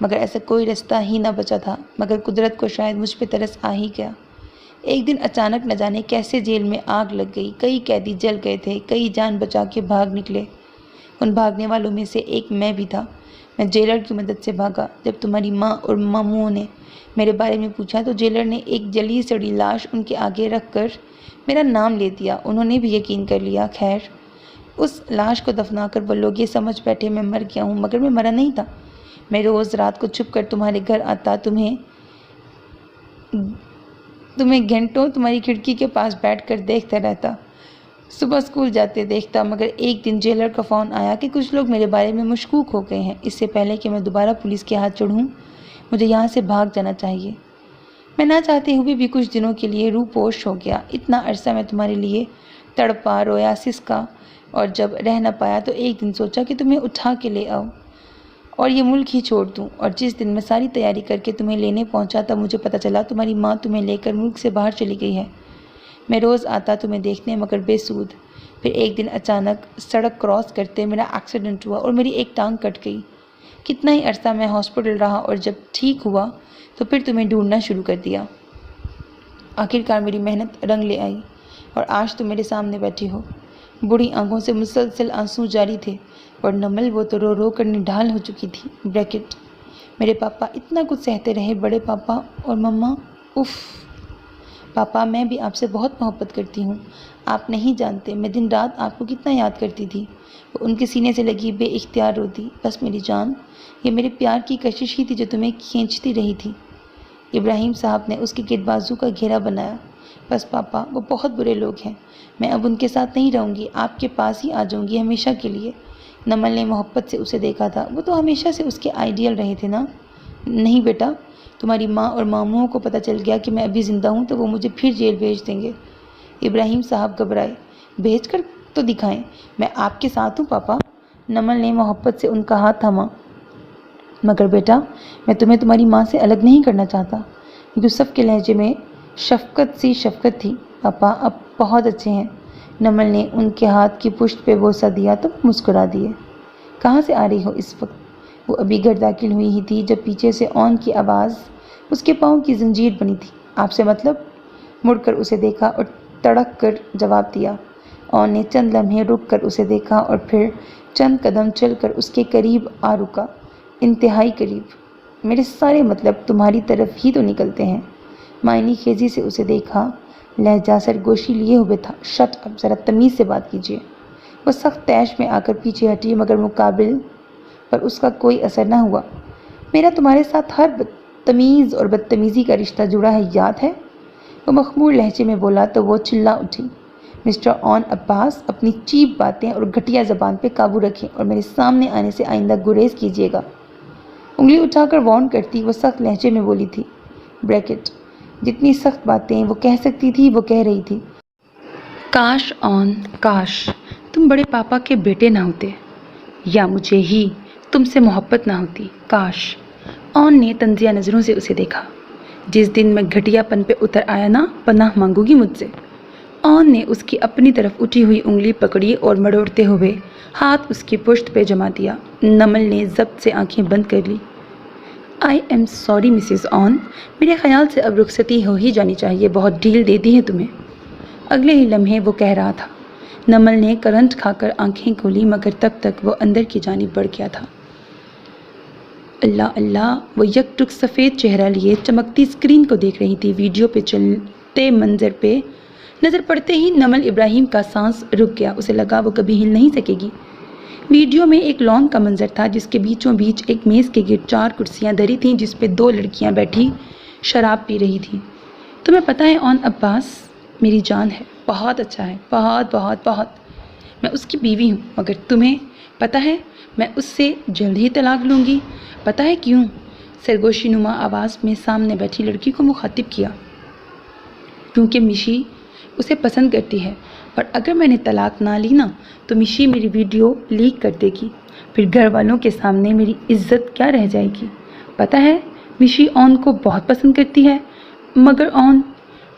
مگر ایسا کوئی رستہ ہی نہ بچا تھا، مگر قدرت کو شاید مجھ پہ ترس آ ہی گیا۔ ایک دن اچانک نہ جانے کیسے جیل میں آگ لگ گئی، کئی قیدی جل گئے تھے، کئی جان بچا کے بھاگ نکلے، ان بھاگنے والوں میں سے ایک میں بھی تھا۔ میں جیلر کی مدد سے بھاگا۔ جب تمہاری ماں اور ماموں نے میرے بارے میں پوچھا تو جیلر نے ایک جلی سڑی لاش ان کے آگے رکھ کر میرا نام لے دیا۔ انہوں نے بھی یقین کر لیا۔ خیر، اس لاش کو دفنا کر وہ لوگ یہ سمجھ بیٹھے میں مر گیا ہوں، مگر میں مرا نہیں تھا۔ میں روز رات کو چھپ کر تمہارے گھر آتا، تمہیں گھنٹوں تمہاری کھڑکی کے پاس بیٹھ کر دیکھتا رہتا، صبح اسکول جاتے دیکھتا، مگر ایک دن جیلر کا فون آیا کہ کچھ لوگ میرے بارے میں مشکوک ہو گئے ہیں۔ اس سے پہلے کہ میں دوبارہ پولیس کے ہاتھ چڑھوں، مجھے یہاں سے بھاگ جانا چاہیے۔ میں نہ چاہتے ہوئے بھی کچھ دنوں کے لیے روح پوش ہو گیا۔ اتنا عرصہ میں تمہارے لیے تڑپا، رویا، سسکا، اور جب رہ نہ پایا تو ایک دن سوچا کہ تمہیں اٹھا کے لے آؤں اور یہ ملک ہی چھوڑ دوں۔ اور جس دن میں ساری تیاری کر کے تمہیں لینے پہنچا تب مجھے پتہ چلا تمہاری ماں تمہیں لے کر ملک سے باہر چلی گئی ہے۔ میں روز آتا تمہیں دیکھنے، مگر بے سود۔ پھر ایک دن اچانک سڑک کراس کرتے میرا ایکسیڈنٹ ہوا اور میری ایک ٹانگ کٹ گئی۔ کتنا ہی عرصہ میں ہاسپٹل رہا اور جب ٹھیک ہوا تو پھر تمہیں ڈھونڈنا شروع کر دیا۔ آخرکار میری محنت رنگ لے آئی اور آج تم میرے سامنے بیٹھی ہو۔ بوڑھی آنکھوں سے مسلسل آنسو جاری تھے اور نمل وہ تو رو رو کر نڈھال ہو چکی تھی۔ بریکٹ میرے پاپا اتنا کچھ سہتے رہے، بڑے پاپا اور مما۔ اف پاپا، میں بھی آپ سے بہت محبت کرتی ہوں، آپ نہیں جانتے میں دن رات آپ کو کتنا یاد کرتی تھی۔ وہ ان کے سینے سے لگی بے اختیار روتی۔ بس میری جان، یہ میرے پیار کی کشش ہی تھی جو تمہیں کھینچتی رہی تھی۔ ابراہیم صاحب نے اس کے گرد بازو کا گھیرا بنایا۔ بس پاپا، وہ بہت برے لوگ ہیں، میں اب ان کے ساتھ نہیں رہوں گی، آپ کے پاس ہی آ جاؤں گی ہمیشہ کے لیے۔ نمل نے محبت سے اسے دیکھا تھا۔ وہ تو ہمیشہ سے اس کے آئیڈیل رہے تھے نا؟ نہیں بیٹا، تمہاری ماں اور ماموں کو پتہ چل گیا کہ میں ابھی زندہ ہوں تو وہ مجھے پھر جیل بھیج دیں گے۔ ابراہیم صاحب گھبرائے۔ بھیج کر تو دکھائیں، میں آپ کے ساتھ ہوں پاپا۔ نمل نے محبت سے ان کا ہاتھ تھاما۔ مگر بیٹا، میں تمہیں تمہاری ماں سے الگ نہیں کرنا چاہتا۔ یوسف کے لہجے میں شفقت سی شفقت تھی۔ پاپا اب بہت اچھے ہیں۔ نمل نے ان کے ہاتھ کی پشت پہ بوسہ دیا تو مسکرا دیے۔ کہاں سے آ رہی ہو اس وقت؟ وہ ابھی گھر داخل ہوئی ہی تھی جب پیچھے سے اون کی آواز اس کے پاؤں کی زنجیر بنی تھی۔ آپ سے مطلب؟ مڑ کر اسے دیکھا اور تڑک کر جواب دیا۔ اون نے چند لمحے رک کر اسے دیکھا اور پھر چند قدم چل کر اس کے قریب آ رکا، انتہائی قریب۔ میرے سارے مطلب تمہاری طرف ہی تو نکلتے ہیں۔ معنی خیزی سے اسے دیکھا، لہجہ سرگوشی لیے ہوئے تھا۔ شٹ اپ، ذرا تمیز سے بات کیجیے۔ وہ سخت طیش میں آ کر پیچھے ہٹی، مگر مقابل پر اس کا کوئی اثر نہ ہوا۔ میرا تمہارے ساتھ ہر تمیز اور بدتمیزی کا رشتہ جڑا ہے، یاد ہے؟ وہ مخمور لہجے میں بولا تو وہ چلا اٹھی۔ مسٹر اون عباس، اپنی چیپ باتیں اور گھٹیا زبان پہ قابو رکھیں اور میرے سامنے آنے سے آئندہ گریز کیجیے گا۔ انگلی اٹھا کر وارن کرتی وہ سخت لہجے میں بولی تھی۔ بریکٹ جتنی سخت باتیں وہ کہہ سکتی تھی وہ کہہ رہی تھی۔ کاش اون، کاش تم بڑے پاپا کے بیٹے نہ ہوتے، یا مجھے ہی تم سے محبت نہ ہوتی۔ کاش۔ اون نے طنزیہ نظروں سے اسے دیکھا۔ جس دن میں گھٹیا پن پہ اتر آیا نا، پناہ مانگو گی مجھ سے؟ اون نے اس کی اپنی طرف اٹھی ہوئی انگلی پکڑی اور مڑوڑتے ہوئے ہاتھ اس کی پشت پہ جما دیا۔ نمل نے ضبط سے آنکھیں بند کر لی۔ آئی ایم سوری مسز اون، میرے خیال سے اب رخصتی ہو ہی جانی چاہیے، بہت ڈھیل دے دی ہے تمہیں۔ اگلے ہی لمحے وہ کہہ رہا تھا۔ نمل نے کرنٹ کھا کر آنکھیں کھولی، مگر تب تک وہ اندر کی جانب بڑھ گیا تھا۔ اللہ اللہ، وہ یک ٹک سفید چہرہ لیے چمکتی اسکرین کو دیکھ رہی تھی۔ ویڈیو پہ چلتے منظر پہ نظر پڑتے ہی نمل ابراہیم کا سانس رک گیا۔ اسے لگا وہ کبھی ہل نہیں سکے گی۔ ویڈیو میں ایک لان کا منظر تھا جس کے بیچوں بیچ ایک میز کے گرد 4 کرسیاں دھری تھیں جس پہ 2 لڑکیاں بیٹھی شراب پی رہی تھیں۔ تمہیں پتہ ہے اون عباس میری جان ہے، بہت اچھا ہے، بہت بہت بہت۔ میں اس کی بیوی ہوں، مگر تمہیں پتہ ہے میں اس سے جلد ہی طلاق لوں گی۔ پتہ ہے کیوں؟ سرگوشی نما آواز میں سامنے بیٹھی لڑکی کو مخاطب کیا۔ کیونکہ مشی اسے پسند کرتی ہے، اور اگر میں نے طلاق نہ لی نا تو مشی میری ویڈیو لیک کر دے گی، پھر گھر والوں کے سامنے میری عزت کیا رہ جائے گی۔ پتہ ہے مشی اون کو بہت پسند کرتی ہے، مگر اون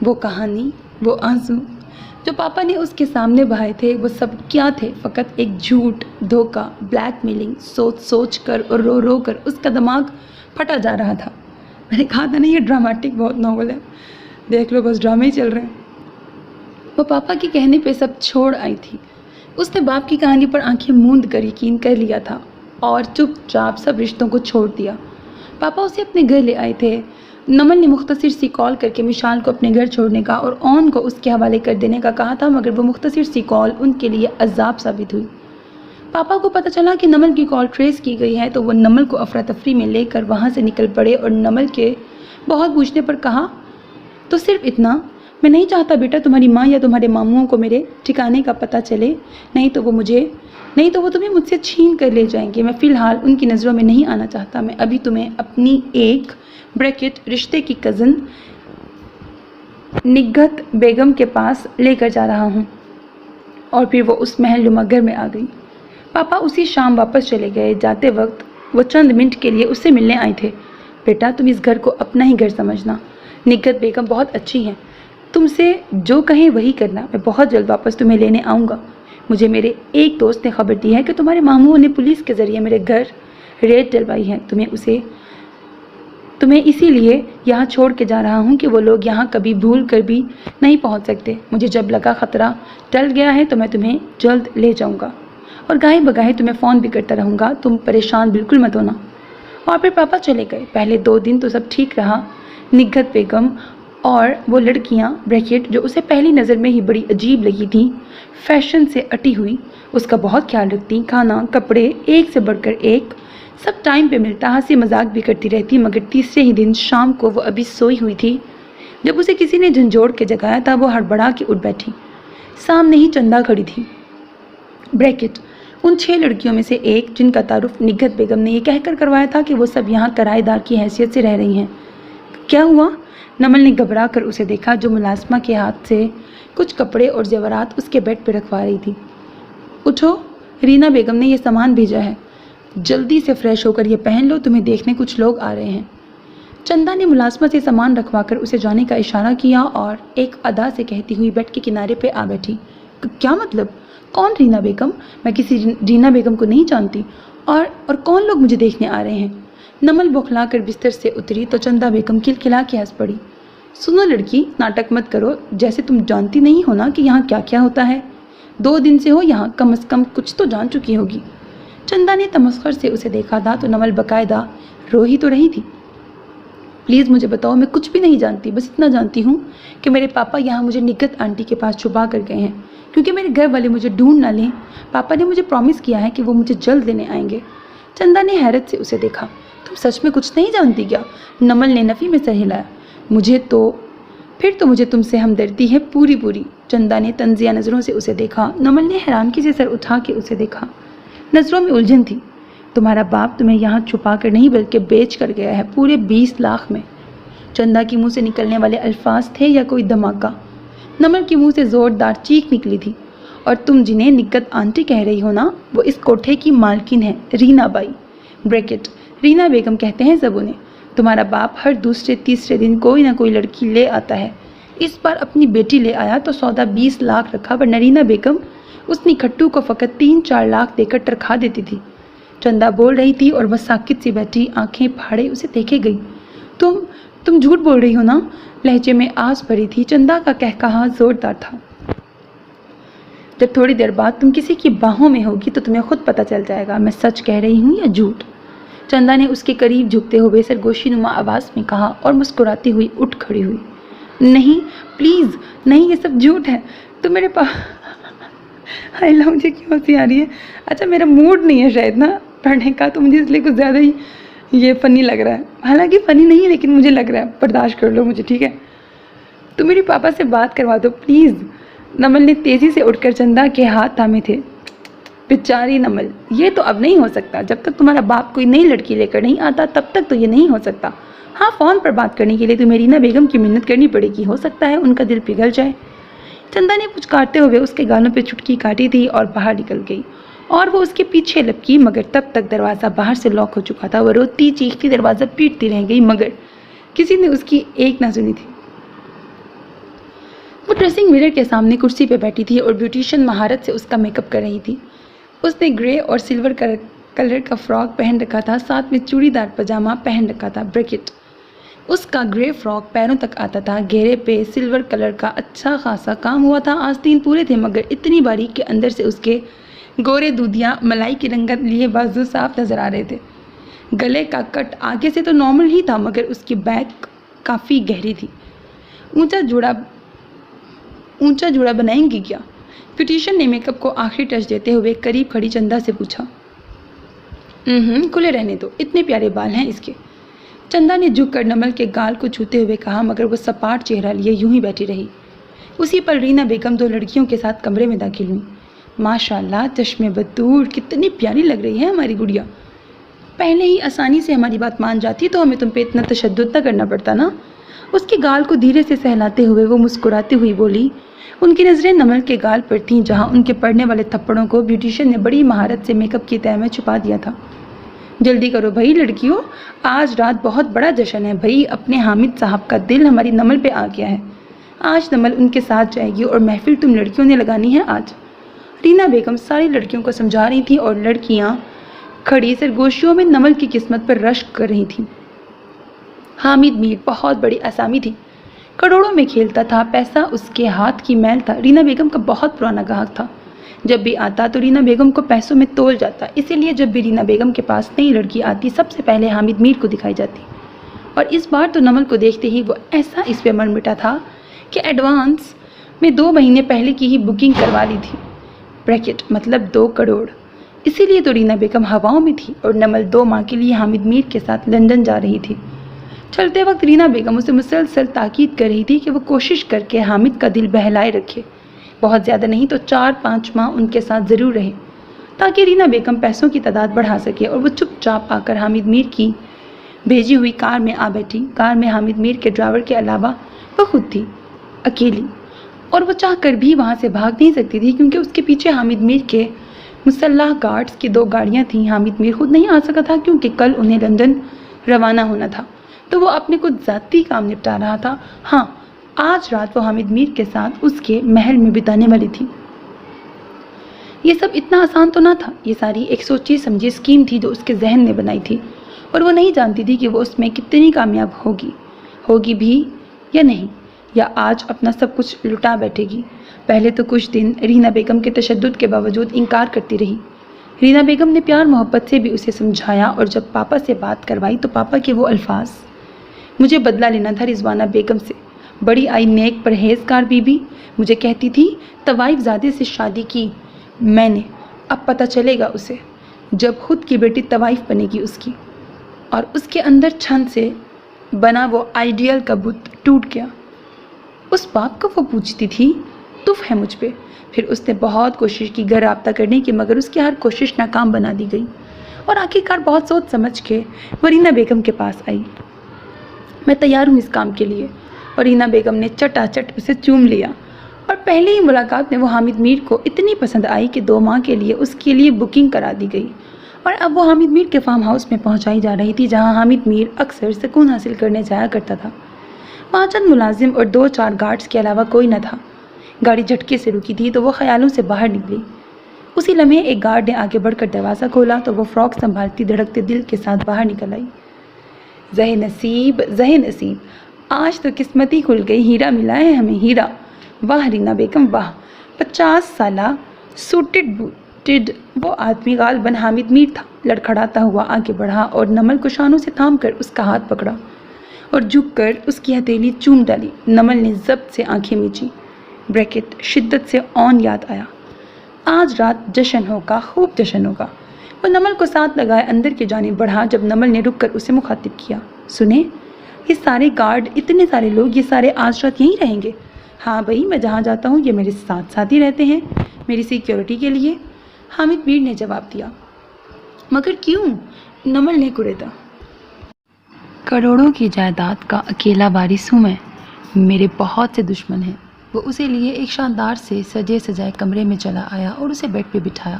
وہ کہانی، وہ آنسو جو پاپا نے اس کے سامنے بہائے تھے، وہ سب کیا تھے؟ فقط ایک جھوٹ، دھوکہ، بلیک میلنگ، سوچ کر اور رو رو کر اس کا دماغ پھٹا جا رہا تھا۔ میں نے کہا تھا نا یہ ڈراماٹک بہت ناول ہے، دیکھ لو بس ڈرامے ہی چل رہے ہیں۔ وہ پاپا کے کہنے پہ سب چھوڑ آئی تھی۔ اس نے باپ کی کہانی پر آنکھیں موند کر یقین کر لیا تھا اور چپ چاپ سب رشتوں کو چھوڑ دیا۔ پاپا اسے اپنے گھر لے آئے تھے۔ نمل نے مختصر سی کال کر کے مشال کو اپنے گھر چھوڑنے کا اور اون کو اس کے حوالے کر دینے کا کہا تھا، مگر وہ مختصر سی کال ان کے لیے عذاب ثابت ہوئی۔ پاپا کو پتہ چلا کہ نمل کی کال ٹریس کی گئی ہے تو وہ نمل کو افراتفری میں لے کر وہاں سے نکل پڑے اور نمل کے بہت پوچھنے پر کہا، تو صرف اتنا؟ میں نہیں چاہتا بیٹا تمہاری ماں یا تمہارے ماموں کو میرے ٹھکانے کا پتہ چلے، نہیں تو وہ تمہیں مجھ سے چھین کر لے جائیں گے۔ میں فی الحال ان کی نظروں میں نہیں آنا چاہتا۔ میں ابھی تمہیں اپنی ایک رشتے کی کزن نگہت بیگم کے پاس لے کر جا رہا ہوں۔ اور پھر وہ اس محل نما گھر میں آ گئی۔ پاپا اسی شام واپس چلے گئے۔ جاتے وقت وہ چند منٹ کے لیے اس سے ملنے آئے تھے۔ بیٹا تم اس گھر کو اپنا ہی گھر سمجھنا، نگہت بیگم بہت اچھی ہیں، تم سے جو کہیں وہی کرنا، میں بہت جلد واپس تمہیں لینے آؤں گا۔ مجھے میرے ایک دوست نے خبر دی ہے کہ تمہارے ماموں نے پولیس کے ذریعے میرے گھر ریڈ ڈلوائی ہے۔ تمہیں اسی لیے یہاں چھوڑ کے جا رہا ہوں کہ وہ لوگ یہاں کبھی بھول کر بھی نہیں پہنچ سکتے۔ مجھے جب لگا خطرہ ٹل گیا ہے تو میں تمہیں جلد لے جاؤں گا اور گاہے بگاہے تمہیں فون بھی کرتا رہوں گا، تم پریشان بالکل مت ہونا۔ اور پھر پاپا چلے گئے۔ پہلے 2 دن تو سب ٹھیک رہا۔ نگہت بیگم اور وہ لڑکیاں جو اسے پہلی نظر میں ہی بڑی عجیب لگی تھیں، فیشن سے اٹی ہوئی، اس کا بہت خیال رکھتی، کھانا، کپڑے ایک سے بڑھ کر ایک، سب ٹائم پہ ملتا، ہنسی مذاق بھی کرتی رہتی۔ مگر تیسرے ہی دن شام کو وہ ابھی سوئی ہوئی تھی جب اسے کسی نے جھنجھوڑ کے جگایا تھا۔ وہ ہڑبڑا کے اٹھ بیٹھی۔ سامنے ہی چندہ کھڑی تھی، ان 6 لڑکیوں میں سے ایک جن کا تعارف نگہت بیگم نے یہ کہہ کر کروایا تھا کہ وہ سب یہاں کرائے دار کی حیثیت سے رہ رہی ہیں۔ کیا ہوا؟ نمل نے گھبرا کر اسے دیکھا جو ملازمہ کے ہاتھ سے کچھ کپڑے اور زیورات اس کے بیڈ پہ رکھوا رہی تھی۔ اٹھو، رینا بیگم نے یہ سامان بھیجا ہے، جلدی سے فریش ہو کر یہ پہن لو، تمہیں دیکھنے کچھ لوگ آ رہے ہیں۔ چندہ نے ملازمہ سے سامان رکھوا کر اسے جانے کا اشارہ کیا اور ایک ادا سے کہتی ہوئی بیڈ کے کنارے پہ آ بیٹھی۔ کیا مطلب؟ کون رینا بیگم؟ میں کسی رینا بیگم کو نہیں جانتی، اور کون لوگ مجھے دیکھنے آ رہے ہیں؟ نمل بوکھلا کر بستر سے اتری تو چندہ بیگم کھلکھلا کے ہنس پڑی۔ سنو لڑکی، ناٹک مت کرو، جیسے تم جانتی نہیں ہو نا کہ یہاں کیا کیا ہوتا ہے۔ 2 دن سے ہو یہاں، کم از کم کچھ تو جان چکی ہوگی۔ چندہ نے تمسخر سے اسے دیکھا تھا تو نمل باقاعدہ رو ہی تو رہی تھی۔ پلیز مجھے بتاؤ، میں کچھ بھی نہیں جانتی، بس اتنا جانتی ہوں کہ میرے پاپا یہاں مجھے نگہت آنٹی کے پاس چھپا کر گئے ہیں کیونکہ میرے گھر والے مجھے ڈھونڈ نہ لیں۔ پاپا نے مجھے پرومس کیا ہے کہ وہ مجھے جلد لینے آئیں گے۔ چندہ نے حیرت سے اسے دیکھا۔ تم سچ میں کچھ نہیں جانتی کیا؟ نمل نے نفی میں سر ہلایا۔ پھر تو مجھے تم سے ہمدردی ہے پوری۔ چندہ نے طنزیہ نظروں سے اسے دیکھا۔ نمل نے حیرانگی سے سر اٹھا کے اسے دیکھا، نظروں میں الجھن تھی۔ تمہارا باپ تمہیں یہاں چھپا کر نہیں بلکہ بیچ کر گیا ہے، پورے 20 لاکھ میں۔ چندہ کے منہ سے نکلنے والے الفاظ تھے یا کوئی دھماکہ؟ نمل کے منہ سے زوردار چیخ نکلی تھی۔ اور تم جنہیں نگہت آنٹی کہہ رہی ہو نا، وہ اس کوٹھے کی مالکن ہے، رینا بائی رینا بیگم کہتے ہیں سب انہیں۔ تمہارا باپ ہر دوسرے تیسرے دن کوئی نہ کوئی لڑکی لے آتا ہے۔ اس بار اپنی بیٹی لے آیا تو سودا 20 لاکھ رکھا، ورنہ رینا بیگم اس نکھٹو کو فقط 3-4 لاکھ دے کر ٹرکھا دیتی تھی۔ چندہ بول رہی تھی اور وہ ساکت سی بیٹھی آنکھیں پھاڑے اسے دیکھے گئی۔ تم جھوٹ بول رہی ہو نا؟ لہجے میں آس بھری تھی۔ چندہ کا کہکہا زوردار تھا۔ جب تھوڑی دیر بعد تم کسی کی باہوں میں ہوگی تو تمہیں خود پتہ چل جائے گا میں سچ کہہ رہی ہوں یا جھوٹ۔ چندہ نے اس کے قریب جھکتے ہوئے سرگوشی نما آواز میں کہا اور مسکراتی ہوئی اٹھ کھڑی ہوئی۔ نہیں پلیز نہیں، یہ سب جھوٹ ہے۔ تو میرے پاس ہائی اللہ، مجھے کیوں ہنسی آ رہی ہے؟ اچھا میرا موڈ نہیں ہے شاید نا پڑھنے کا، تو مجھے اس لیے کچھ زیادہ ہی یہ فنی لگ رہا ہے۔ حالانکہ فنی نہیں ہے لیکن مجھے لگ رہا ہے، برداشت کر لو مجھے، ٹھیک ہے؟ تو میرے پاپا سے بات کروا دو پلیز۔ نمل نے تیزی سے اٹھ کر چندہ کے ہاتھ تھامے تھے۔ بیچاری نمل، یہ تو اب نہیں ہو سکتا، جب تک تمہارا باپ کوئی نئی لڑکی لے کر نہیں آتا تب تک تو یہ نہیں ہو سکتا۔ ہاں فون پر بات کرنے کے لیے تمہیں رینا بیگم کی منت کرنی پڑے گی، ہو سکتا ہے ان کا دل پگھل جائے۔ چندہ نے کچھ کاٹتے ہوئے اس کے گالوں پہ چٹکی کاٹی تھی اور باہر نکل گئی اور وہ اس کے پیچھے لپکی، مگر تب تک دروازہ باہر سے لاک ہو چکا تھا۔ وہ روتی چیختی دروازہ پیٹتی رہ گئی مگر کسی نے اس کی ایک نہ سنی تھی۔ وہ ڈریسنگ میرر کے سامنے کرسی پہ بیٹھی تھی اور بیوٹیشین مہارت سے اس کا میک اپ کر رہی تھی۔ اس نے گرے اور سلور کلر کا فراک پہن رکھا تھا، ساتھ میں چوڑی دار پاجامہ پہن رکھا تھا۔ بریکٹ اس کا گرے فراک پیروں تک آتا تھا، گہرے پہ سلور کلر کا اچھا خاصا کام ہوا تھا۔ آستین پورے تھے مگر اتنی باریک کہ اندر سے اس کے گورے دودھیا ملائی کی رنگت لیے بازو صاف نظر آ رہے تھے۔ گلے کا کٹ آگے سے تو نارمل ہی تھا مگر اس کی بیک کافی گہری تھی۔ اونچا جوڑا بنائیں گی کیا؟ بیوٹیشین نے میک اپ کو آخری ٹچ دیتے ہوئے قریب کھڑی چندا سے پوچھا۔ کھلے رہنے دو، اتنے پیارے بال ہیں اس کے۔ چندا نے جھک کر نمل کے گال کو چھوتے ہوئے کہا مگر وہ سپاٹ چہرہ لیے یوں ہی بیٹھی رہی۔ اسی پر رینا بیگم 2 لڑکیوں کے ساتھ کمرے میں داخل ہوئی۔ ماشاءاللہ چشمے بدور، کتنی پیاری لگ رہی ہے ہماری گڑیا۔ پہلے ہی آسانی سے ہماری بات مان جاتی تو ہمیں تم پہ اتنا تشدد نہ کرنا پڑتا نا۔ اس کے گال کو دھیرے سے سہلاتے ہوئے وہ مسکراتے ہوئی بولی۔ ان کی نظریں نمل کے گال پر تھیں جہاں ان کے پڑنے والے تھپڑوں کو بیوٹیشین نے بڑی مہارت سے میک اپ کی تہہ میں چھپا دیا تھا۔ جلدی کرو بھائی لڑکیوں، آج رات بہت بڑا جشن ہے بھائی، اپنے حامد صاحب کا دل ہماری نمل پہ آ گیا ہے۔ آج نمل ان کے ساتھ جائے گی اور محفل تم لڑکیوں نے لگانی ہے آج۔ رینا بیگم ساری لڑکیوں کو سمجھا رہی تھی اور لڑکیاں کھڑی سرگوشیوں میں نمل کی قسمت پر رشک کر رہی تھیں۔ حامد میر بہت بڑی آسامی تھی، کروڑوں میں کھیلتا تھا، پیسہ اس کے ہاتھ کی میل تھا۔ رینا بیگم کا بہت پرانا گاہک تھا، جب بھی آتا تو رینا بیگم کو پیسوں میں تول جاتا، اسی لیے جب بھی رینا بیگم کے پاس نئی لڑکی آتی سب سے پہلے حامد میر کو دکھائی جاتی۔ اور اس بار تو نمل کو دیکھتے ہی وہ ایسا اس پہ مر مٹا تھا کہ ایڈوانس میں 2 مہینے پہلے کی ہی بکنگ کروا لی تھی، بریکٹ مطلب 2 کروڑ۔ اسی لیے تو رینا بیگم ہواؤں میں تھی اور نمل 2 ماہ کے لیے حامد میر کے ساتھ لندن جا رہی تھی۔ چلتے وقت رینا بیگم اسے مسلسل تاکید کر رہی تھی کہ وہ کوشش کر کے حامد کا دل بہلائے رکھے، بہت زیادہ نہیں تو 4-5 ماہ ان کے ساتھ ضرور رہے تاکہ رینا بیگم پیسوں کی تعداد بڑھا سکے۔ اور وہ چپ چاپ آ کر حامد میر کی بھیجی ہوئی کار میں آ بیٹھی۔ کار میں حامد میر کے ڈرائیور کے علاوہ وہ خود تھی، اکیلی، اور وہ چاہ کر بھی وہاں سے بھاگ نہیں سکتی تھی کیونکہ اس کے پیچھے حامد میر کے مسلح گارڈز کی 2 گاڑیاں تھیں۔ حامد میر خود نہیں آ سکا تھا کیونکہ کل انہیں لندن روانہ ہونا تھا تو وہ اپنے کچھ ذاتی کام نپٹا رہا تھا۔ ہاں، آج رات وہ حامد میر کے ساتھ اس کے محل میں بتانے والی تھی۔ یہ سب اتنا آسان تو نہ تھا، یہ ساری ایک سوچی سمجھی اسکیم تھی جو اس کے ذہن نے بنائی تھی اور وہ نہیں جانتی تھی کہ وہ اس میں کتنی کامیاب ہوگی بھی یا نہیں، یا آج اپنا سب کچھ لٹا بیٹھے گی۔ پہلے تو کچھ دن رینا بیگم کے تشدد کے باوجود انکار کرتی رہی۔ رینا بیگم نے پیار محبت سے بھی اسے سمجھایا اور جب پاپا سے بات کروائی تو پاپا کے وہ الفاظ، مجھے بدلہ لینا تھا رضوانہ بیگم سے، بڑی آئی نیک پرہیزگار بی بی، مجھے کہتی تھی طوائف زادے سے شادی کی میں نے، اب پتہ چلے گا اسے جب خود کی بیٹی طوائف بنے گی اس کی۔ اور اس کے اندر چھن سے بنا وہ آئیڈیل کا بت ٹوٹ گیا۔ اس باپ کو وہ پوچھتی تھی تف ہے مجھ پہ۔ پھر اس نے بہت کوشش کی گھر رابطہ کرنے کی مگر اس کی ہر کوشش ناکام بنا دی گئی اور آخرکار بہت سوچ سمجھ کے وہ رینا بیگم کے پاس آئی۔ میں تیار ہوں اس کام کے لیے، اور رینا بیگم نے چٹا چٹ اسے چوم لیا۔ اور پہلے ہی ملاقات میں وہ حامد میر کو اتنی پسند آئی کہ 2 ماہ کے لیے اس کے لیے بکنگ کرا دی گئی اور اب وہ حامد میر کے فارم ہاؤس میں پہنچائی جا رہی تھی جہاں حامد میر اکثر سکون حاصل کرنے جایا کرتا تھا۔ وہاں چند ملازم اور 2-4 گارڈز کے علاوہ کوئی نہ تھا۔ گاڑی جھٹکے سے رکی تھی تو وہ خیالوں سے باہر نکلی۔ اسی لمحے ایک گارڈ نے آگے بڑھ کر دروازہ کھولا تو وہ فراک سنبھالتی دھڑکتے دل کے ساتھ باہر نکل آئی۔ زہ نصیب، آج تو قسمت ہی کھل گئی، ہیرا ملا ہے ہمیں، ہیرا۔ واہ رینا بیگم واہ۔ 50 سالہ سوٹڈ بوٹڈ وہ آدمی غالباً حامد میر تھا۔ لڑکھڑاتا ہوا آگے بڑھا اور نمل کو شانوں سے تھام کر اس کا ہاتھ پکڑا اور جھک کر اس کی ہتھیلی چوم ڈالی۔ نمل نے ضبط سے آنکھیں میچی، بریکٹ شدت سے آن یاد آیا۔ آج رات جشن ہوگا، خوب جشن ہوگا۔ وہ نمل کو ساتھ لگائے اندر کی جانب بڑھا جب نمل نے رک کر اسے مخاطب کیا، سنیں یہ سارے گارڈ، اتنے سارے لوگ، یہ سارے آج رات یہیں رہیں گے؟ ہاں بھائی، میں جہاں جاتا ہوں یہ میرے ساتھ ہی رہتے ہیں، میری سیکیورٹی کے لیے، حامد میر نے جواب دیا۔ مگر کیوں؟ نمل نے کڑیدا۔ کروڑوں کی جائیداد کا اکیلا وارث ہوں میں، میرے بہت سے دشمن ہیں۔ وہ اسے لیے ایک شاندار سے سجے سجائے کمرے میں چلا آیا اور اسے بیڈ پہ بٹھایا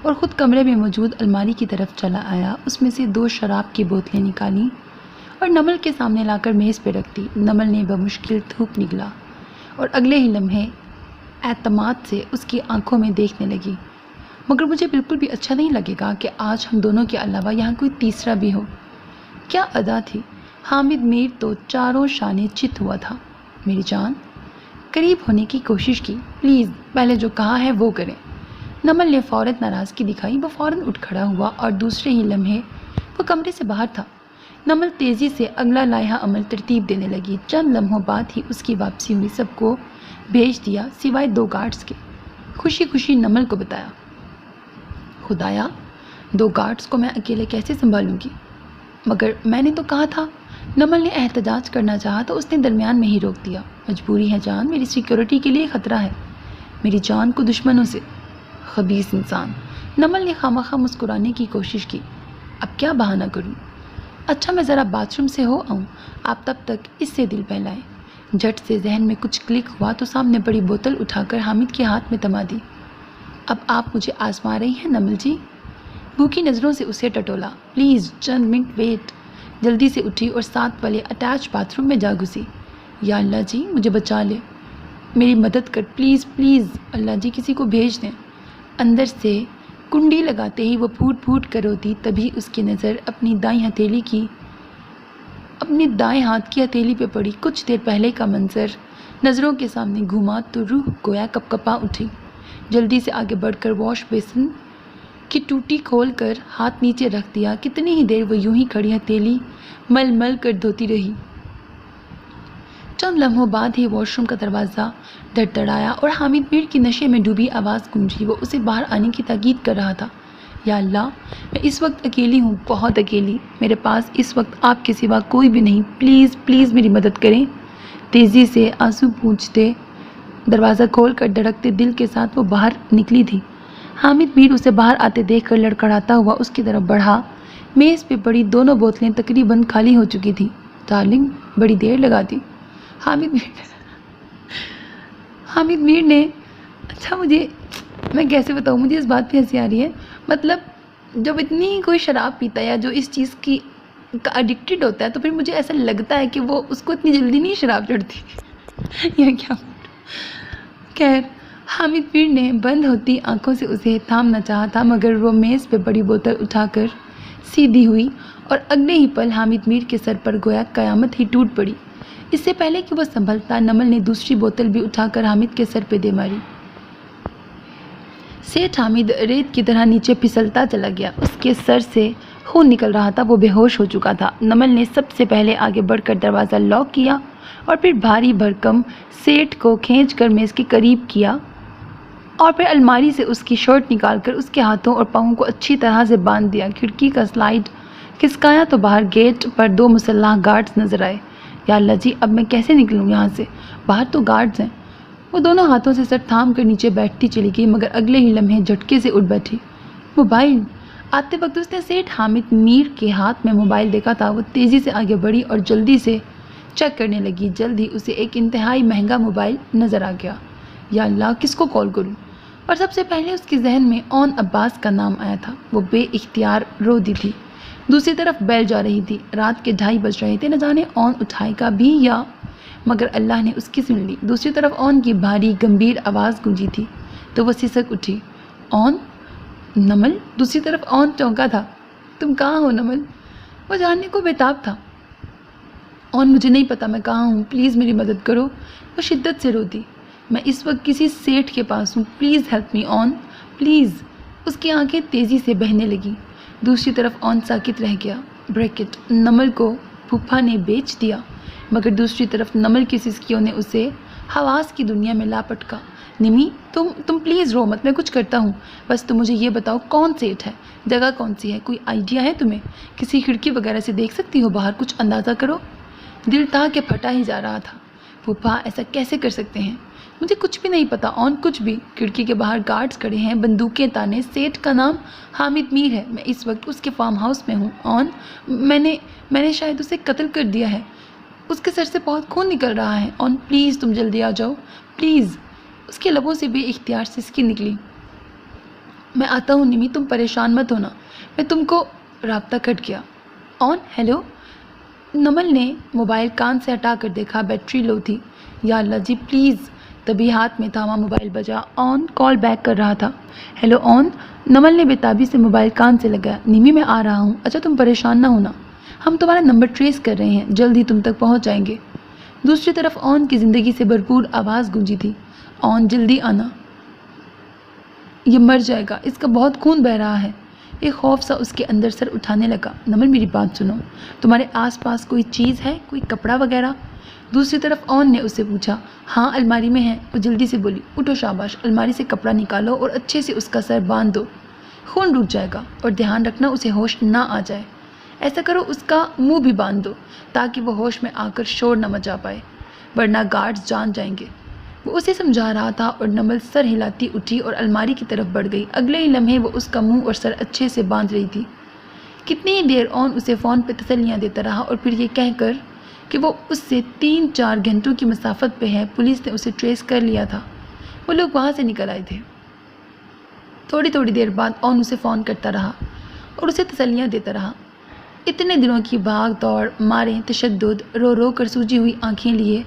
اور خود کمرے میں موجود الماری کی طرف چلا آیا۔ اس میں سے 2 شراب کی بوتلیں نکالیں اور نمل کے سامنے لا کر میز پہ رکھ دی۔ نمل نے بمشکل تھوک نگلا اور اگلے ہی لمحے اعتماد سے اس کی آنکھوں میں دیکھنے لگی۔ مگر مجھے بالکل بھی اچھا نہیں لگے گا کہ آج ہم دونوں کے علاوہ یہاں کوئی تیسرا بھی ہو۔ کیا ادا تھی! حامد میر تو چاروں شانے چت ہوا تھا۔ میری جان، قریب ہونے کی کوشش کی، پلیز پہلے جو کہا ہے وہ کریں۔ نمل نے فوراً ناراضگی دکھائی۔ وہ فوراً اٹھ کھڑا ہوا اور دوسرے ہی لمحے وہ کمرے سے باہر تھا۔ نمل تیزی سے اگلا لائحہ عمل ترتیب دینے لگی۔ چند لمحوں بعد ہی اس کی واپسی ہوئی۔ سب کو بھیج دیا سوائے 2 گارڈز کے۔ خوشی خوشی نمل کو بتایا، خدایا 2 گارڈز کو میں اکیلے کیسے سنبھالوں گی؟ مگر میں نے تو کہا تھا۔ نمل نے احتجاج کرنا چاہا تو اس نے درمیان میں ہی روک دیا۔ مجبوری ہے جان، میری سیکیورٹی کے لیے خطرہ ہے، میری جان کو دشمنوں سے۔ خبیث انسان! نمل نے خامخواہ مسکرانے کی کوشش کی۔ اب کیا بہانہ کروں؟ اچھا میں ذرا باتھ روم سے ہو آؤں، آپ تب تک اس سے دل بہلائیں۔ جھٹ سے ذہن میں کچھ کلک ہوا تو سامنے بڑی بوتل اٹھا کر حامد کے ہاتھ میں تما دی۔ اب آپ مجھے آزما رہی ہیں نمل جی؟ بھوکی نظروں سے اسے ٹٹولا۔ پلیز چند منٹ ویٹ۔ جلدی سے اٹھی اور ساتھ والے اٹیچ باتھ روم میں جا گھسی۔ یا اللہ جی مجھے بچا لے، میری مدد کر، پلیز پلیز، اللہ جی کسی کو بھیج دیں۔ اندر سے کنڈی لگاتے ہی وہ پھوٹ پھوٹ کر روتی۔ تبھی اس کی نظر اپنی دائیں ہاتھ کی ہتھیلی پہ پڑی۔ کچھ دیر پہلے کا منظر نظروں کے سامنے گھوما تو روح گویا کپ کپا اٹھی۔ جلدی سے آگے بڑھ کر واش بیسن کی ٹوٹی کھول کر ہاتھ نیچے رکھ دیا۔ کتنی ہی دیر وہ یوں ہی کھڑی ہتھیلی مل مل کر دھوتی رہی۔ چند لمحوں بعد ہی واش روم کا دروازہ دڑدڑایا اور حامد میر کی نشے میں ڈوبی آواز گونجی۔ وہ اسے باہر آنے کی تاکید کر رہا تھا۔ یا اللہ میں اس وقت اکیلی ہوں، بہت اکیلی، میرے پاس اس وقت آپ کے سوا کوئی بھی نہیں، پلیز پلیز میری مدد کریں۔ تیزی سے آنسو پوچھتے دروازہ کھول کر دھڑکتے دل کے ساتھ وہ باہر نکلی تھی۔ حامد میر اسے باہر آتے دیکھ کر لڑکھڑاتا ہوا اس کی طرف بڑھا۔ میز پہ پڑی دونوں بوتلیں تقریباً خالی ہو چکی تھیں۔ ڈارلنگ بڑی دیر لگا دی۔ حامد میر نے اچھا میں کیسے بتاؤں، مجھے اس بات پہ ہنسی آ رہی ہے، مطلب جب اتنی کوئی شراب پیتا ہے یا جو اس چیز کی ایڈکٹڈ ہوتا ہے تو پھر مجھے ایسا لگتا ہے کہ وہ اس کو اتنی جلدی نہیں شراب چڑھتی یا کیا۔ خیر حامد میر نے بند ہوتی آنکھوں سے اسے تھامنا چاہا تھا، مگر وہ میز پہ بڑی بوتل اٹھا کر سیدھی ہوئی اور اگلے ہی پل حامد میر کے سر پر گویا قیامت ہی ٹوٹ پڑی۔ اس سے پہلے کہ وہ سنبھلتا، نمل نے دوسری بوتل بھی اٹھا کر حامد کے سر پہ دے ماری۔ سیٹھ حامد ریت کی طرح نیچے پھسلتا چلا گیا۔ اس کے سر سے خون نکل رہا تھا، وہ بے ہوش ہو چکا تھا۔ نمل نے سب سے پہلے آگے بڑھ کر دروازہ لاک کیا اور پھر بھاری بھرکم سیٹھ کو کھینچ کر میز کے قریب کیا اور پھر الماری سے اس کی شرٹ نکال کر اس کے ہاتھوں اور پاؤں کو اچھی طرح سے باندھ دیا۔ کھڑکی کا سلائڈ کھسکایا تو باہر گیٹ پر 2 مسلح گارڈز نظر آئے۔ یا اللہ جی اب میں کیسے نکلوں یہاں سے، باہر تو گارڈز ہیں۔ وہ دونوں ہاتھوں سے سر تھام کر نیچے بیٹھتی چلی گئی، مگر اگلے ہی لمحے جھٹکے سے اٹھ بیٹھی۔ موبائل! آتے وقت اس نے سیٹھ حامد میر کے ہاتھ میں موبائل دیکھا تھا۔ وہ تیزی سے آگے بڑھی اور جلدی سے چیک کرنے لگی۔ جلد ہی اسے ایک انتہائی مہنگا موبائل نظر آ گیا۔ یا اللہ کس کو کال کروں؟ اور سب سے پہلے اس کے ذہن میں اون عباس کا نام آیا تھا۔ وہ بے اختیار رو دی تھی۔ دوسری طرف بیل جا رہی تھی۔ رات کے 2:30 بج رہے تھے، نہ جانے اون اٹھائے گا بھی یا، مگر اللہ نے اس کی سن لی۔ دوسری طرف اون کی بھاری گمبھیر آواز گونجی تھی تو وہ سسک اٹھی۔ اون؟ نمل؟ دوسری طرف اون چونکا تھا۔ تم کہاں ہو نمل؟ وہ جاننے کو بےتاب تھا۔ اون مجھے نہیں پتا میں کہاں ہوں، پلیز میری مدد کرو۔ وہ شدت سے روتی۔ میں اس وقت کسی سیٹھ کے پاس ہوں، please help me on, please. اس کی آنکھیں تیزی سے بہنے لگیں۔ دوسری طرف اون ساکت رہ گیا۔ بریکٹ نمل کو پھوپھا نے بیچ دیا، مگر دوسری طرف نمل کی سسکیوں نے اسے حواس کی دنیا میں لاپٹکا۔ نمی تم پلیز رو مت، میں کچھ کرتا ہوں، بس تم مجھے یہ بتاؤ کون سیٹ ہے، جگہ کون سی ہے، کوئی آئیڈیا ہے تمہیں؟ کسی کھڑکی وغیرہ سے دیکھ سکتی ہو باہر؟ کچھ اندازہ کرو۔ دل تھا کہ پھٹا ہی جا رہا تھا۔ پھوپھا ایسا کیسے کر سکتے ہیں؟ مجھے کچھ بھی نہیں پتا اون، کچھ بھی۔ کھڑکی کے باہر گارڈز کھڑے ہیں، بندوقیں تانے۔ سیٹھ کا نام حامد میر ہے، میں اس وقت اس کے فارم ہاؤس میں ہوں۔ اون میں نے شاید اسے قتل کر دیا ہے، اس کے سر سے بہت خون نکل رہا ہے۔ اون پلیز تم جلدی آ جاؤ پلیز۔ اس کے لبوں سے بے اختیار سسکی نکلی۔ میں آتا ہوں نمی، تم پریشان مت ہونا، میں تم کو۔ رابطہ کٹ گیا۔ اون ہیلو؟ نمل نے موبائل کان سے ہٹا کر دیکھا، بیٹری لو تھی۔ یا اللہ جی پلیز. تبھی ہاتھ میں تھاما موبائل بجا. آن کال بیک کر رہا تھا. ہیلو آن. نمل نے بےتابی سے موبائل کان سے لگایا. نیمی میں آ رہا ہوں. اچھا تم پریشان نہ ہونا, ہم تمہارا نمبر ٹریس کر رہے ہیں, جلد ہی تم تک پہنچ جائیں گے. دوسری طرف آن کی زندگی سے بھرپور آواز گونجی تھی. آن جلدی آنا, یہ مر جائے گا, اس کا بہت خون بہہ رہا ہے. ایک خوف سا اس کے اندر سر اٹھانے لگا. نمل میری بات سنو, تمہارے آس پاس کوئی چیز ہے, کوئی کپڑا وغیرہ؟ دوسری طرف آن نے اسے پوچھا. ہاں الماری میں ہے. وہ جلدی سے بولی. اٹھو شاباش, الماری سے کپڑا نکالو اور اچھے سے اس کا سر باندھ دو, خون رک جائے گا. اور دھیان رکھنا اسے ہوش نہ آ جائے. ایسا کرو اس کا منہ بھی باندھ دو تاکہ وہ ہوش میں آ کر شور نہ مچا پائے, ورنہ گارڈز جان جائیں گے. وہ اسے سمجھا رہا تھا اور نمل سر ہلاتی اٹھی اور الماری کی طرف بڑھ گئی. اگلے ہی لمحے وہ اس کا منہ اور سر اچھے سے باندھ رہی تھی. کتنی ہی دیر آن اسے فون پہ تسلیاں دیتا رہا اور پھر یہ کہہ کر کہ وہ اس سے 3-4 گھنٹوں کی مسافت پہ ہے, پولیس نے اسے ٹریس کر لیا تھا. وہ لوگ وہاں سے نکل آئے تھے. تھوڑی دیر بعد آن اسے فون کرتا رہا اور اسے تسلیاں دیتا رہا. اتنے دنوں کی بھاگ دوڑ, ماریں, تشدد, رو رو کر سوجی ہوئی آنکھیں لیے,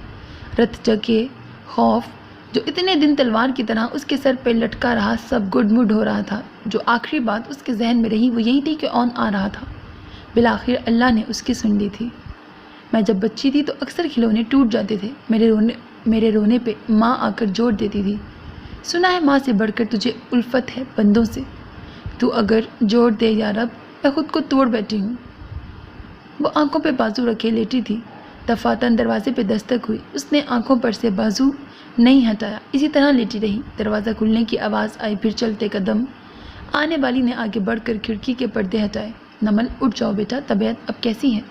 رت جگے, خوف جو اتنے دن تلوار کی طرح اس کے سر پہ لٹکا رہا, سب گڈ مڈ ہو رہا تھا. جو آخری بات اس کے ذہن میں رہی وہ یہی تھی کہ آن آ رہا تھا. بالآخر اللہ نے اس کی سن لی تھی. میں جب بچی تھی تو اکثر کھلونے ٹوٹ جاتے تھے. میرے رونے پہ ماں آ کر جوڑ دیتی تھی. سنا ہے ماں سے بڑھ کر تجھے الفت ہے بندوں سے, تو اگر جوڑ دے یا رب, میں خود کو توڑ بیٹھی ہوں. وہ آنکھوں پہ بازو رکھے لیٹی تھی. دفاتن دروازے پہ دستک ہوئی. اس نے آنکھوں پر سے بازو نہیں ہٹایا, اسی طرح لیٹی رہی. دروازہ کھلنے کی آواز آئی, پھر چلتے قدم. آنے والی نے آگے بڑھ کر کھڑکی کے پردے ہٹائے. نمل اٹھ جاؤ بیٹا, طبیعت اب کیسی ہے؟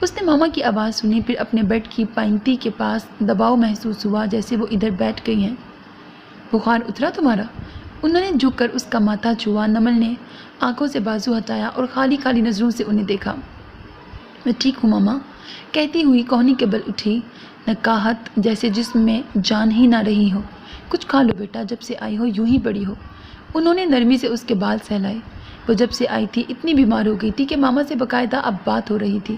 اس نے ماما کی آواز سنی, پھر اپنے بیڈ کی پائنتی کے پاس دباؤ محسوس ہوا جیسے وہ ادھر بیٹھ گئی ہیں. بخار اترا تمہارا؟ انہوں نے جھک کر اس کا ماتھا چھوا. نمل نے آنکھوں سے بازو ہٹایا اور خالی نظروں سے انہیں دیکھا. میں ٹھیک ہوں ماما, کہتی ہوئی کوہنی کے بل اٹھی. نکاہت جیسے جسم میں جان ہی نہ رہی ہو. کچھ کھا لو بیٹا, جب سے آئی ہو یوں ہی پڑی ہو. انہوں نے نرمی سے اس کے بال سہلائے. وہ جب سے آئی تھی اتنی بیمار ہو گئی تھی کہ ماما سے باقاعدہ اب بات ہو رہی تھی.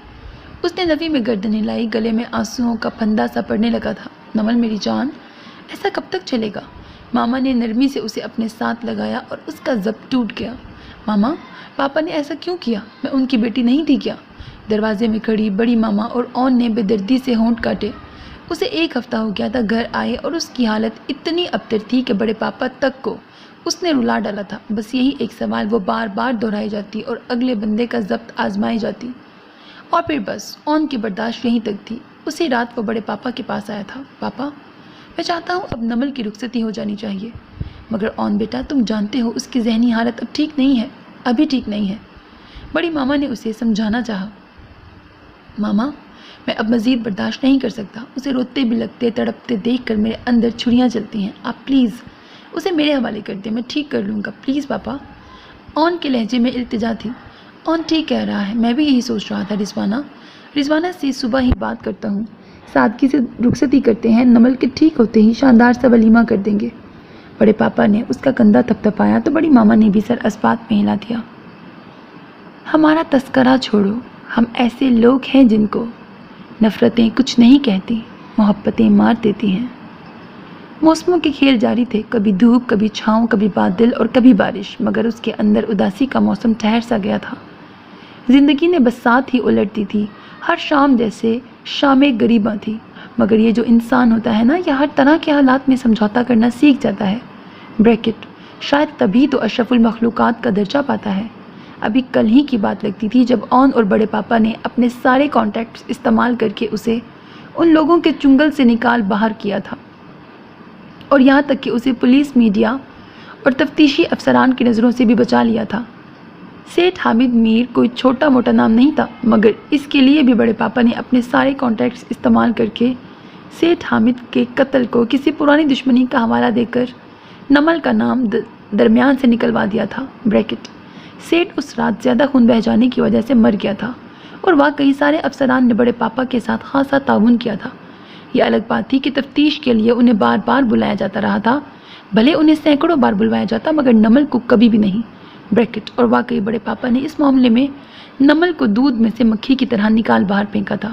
اس نے نفی میں گردن ہلائی. گلے میں آنسوؤں کا پھندا سا پڑنے لگا تھا. نمل میری جان, ایسا کب تک چلے گا؟ ماما نے نرمی سے اسے اپنے ساتھ لگایا اور اس کا ضبط ٹوٹ گیا. ماما, پاپا نے ایسا کیوں کیا؟ میں ان کی بیٹی نہیں تھی کیا؟ دروازے میں کھڑی بڑی ماما اور آن نے بے دردی سے ہونٹ کاٹے. اسے 1 ہفتہ ہو گیا تھا گھر آئے اور اس کی حالت اتنی ابتر تھی کہ بڑے پاپا تک کو اس نے رلا ڈالا تھا. بس یہی ایک سوال وہ بار بار دہرائی جاتی اور اگلے بندے کا ضبط آزمائی جاتی. اور پھر بس آن کی برداشت یہیں تک تھی. اسی رات وہ بڑے پاپا کے پاس آیا تھا. پاپا, میں چاہتا ہوں اب نمل کی رخصتی ہو جانی چاہیے. مگر آن بیٹا, تم جانتے ہو اس کی ذہنی حالت اب ٹھیک نہیں ہے, ابھی ٹھیک نہیں ہے. بڑی ماما نے اسے سمجھانا چاہا. ماما, میں اب مزید برداشت نہیں کر سکتا. اسے روتے بلکتے تڑپتے دیکھ کر میرے اندر چھریاں چلتی ہیں. آپ پلیز اسے میرے حوالے کر دیں, میں ٹھیک کر لوں گا, پلیز پاپا. آن کے لہجے میں التجا تھی. آن ٹھیک کہہ رہا ہے, میں بھی یہی سوچ رہا تھا. رضوانہ سے صبح ہی بات کرتا ہوں. سادگی سے رخصتی کرتے ہیں, نمل کے ٹھیک ہوتے ہی شاندار سا ولیمہ کر دیں گے. بڑے پاپا نے اس کا کندھا تھپتھپایا تو بڑی ماما نے بھی سر اسبات میں ہلا دیا. ہمارا تذکرہ چھوڑو, ہم ایسے لوگ ہیں جن کو نفرتیں کچھ نہیں کہتی, محبتیں مار دیتی ہیں. موسموں کے کھیل جاری تھے, کبھی دھوپ, کبھی چھاؤں, کبھی بادل اور کبھی بارش, مگر اس کے اندر اداسی کا موسم ٹھہر سا گیا تھا. زندگی نے بس ساتھ ہی الٹ دی تھی. ہر شام جیسے شام غریباں تھی. مگر یہ جو انسان ہوتا ہے نا, یہ ہر طرح کے حالات میں سمجھوتا کرنا سیکھ جاتا ہے. بریکٹ, شاید تبھی تو اشرف المخلوقات کا درجہ پاتا ہے. ابھی کل ہی کی بات لگتی تھی جب آن اور بڑے پاپا نے اپنے سارے کانٹیکٹس استعمال کر کے اسے ان لوگوں کے چنگل سے نکال باہر کیا تھا, اور یہاں تک کہ اسے پولیس, میڈیا اور تفتیشی افسران کی نظروں سے بھی بچا لیا تھا. سیٹھ حامد میر کوئی چھوٹا موٹا نام نہیں تھا, مگر اس کے لیے بھی بڑے پاپا نے اپنے سارے کانٹیکٹس استعمال کر کے سیٹھ حامد کے قتل کو کسی پرانی دشمنی کا حوالہ دے کر نمل کا نام درمیان سے نکلوا دیا تھا. بریکٹ, سیٹھ اس رات زیادہ خون بہہ جانے کی وجہ سے مر گیا تھا, اور واقعی سارے افسران نے بڑے پاپا کے ساتھ خاصا تعاون کیا تھا. یہ الگ بات تھی کہ تفتیش کے لیے انہیں بار بار بلایا جاتا رہا تھا, بھلے انہیں سینکڑوں بار بلوایا جاتا, مگر نمل کو کبھی بھی نہیں. بریکٹ, اور واقعی بڑے پاپا نے اس معاملے میں نمل کو دودھ میں سے مکھی کی طرح نکال باہر پھینکا تھا.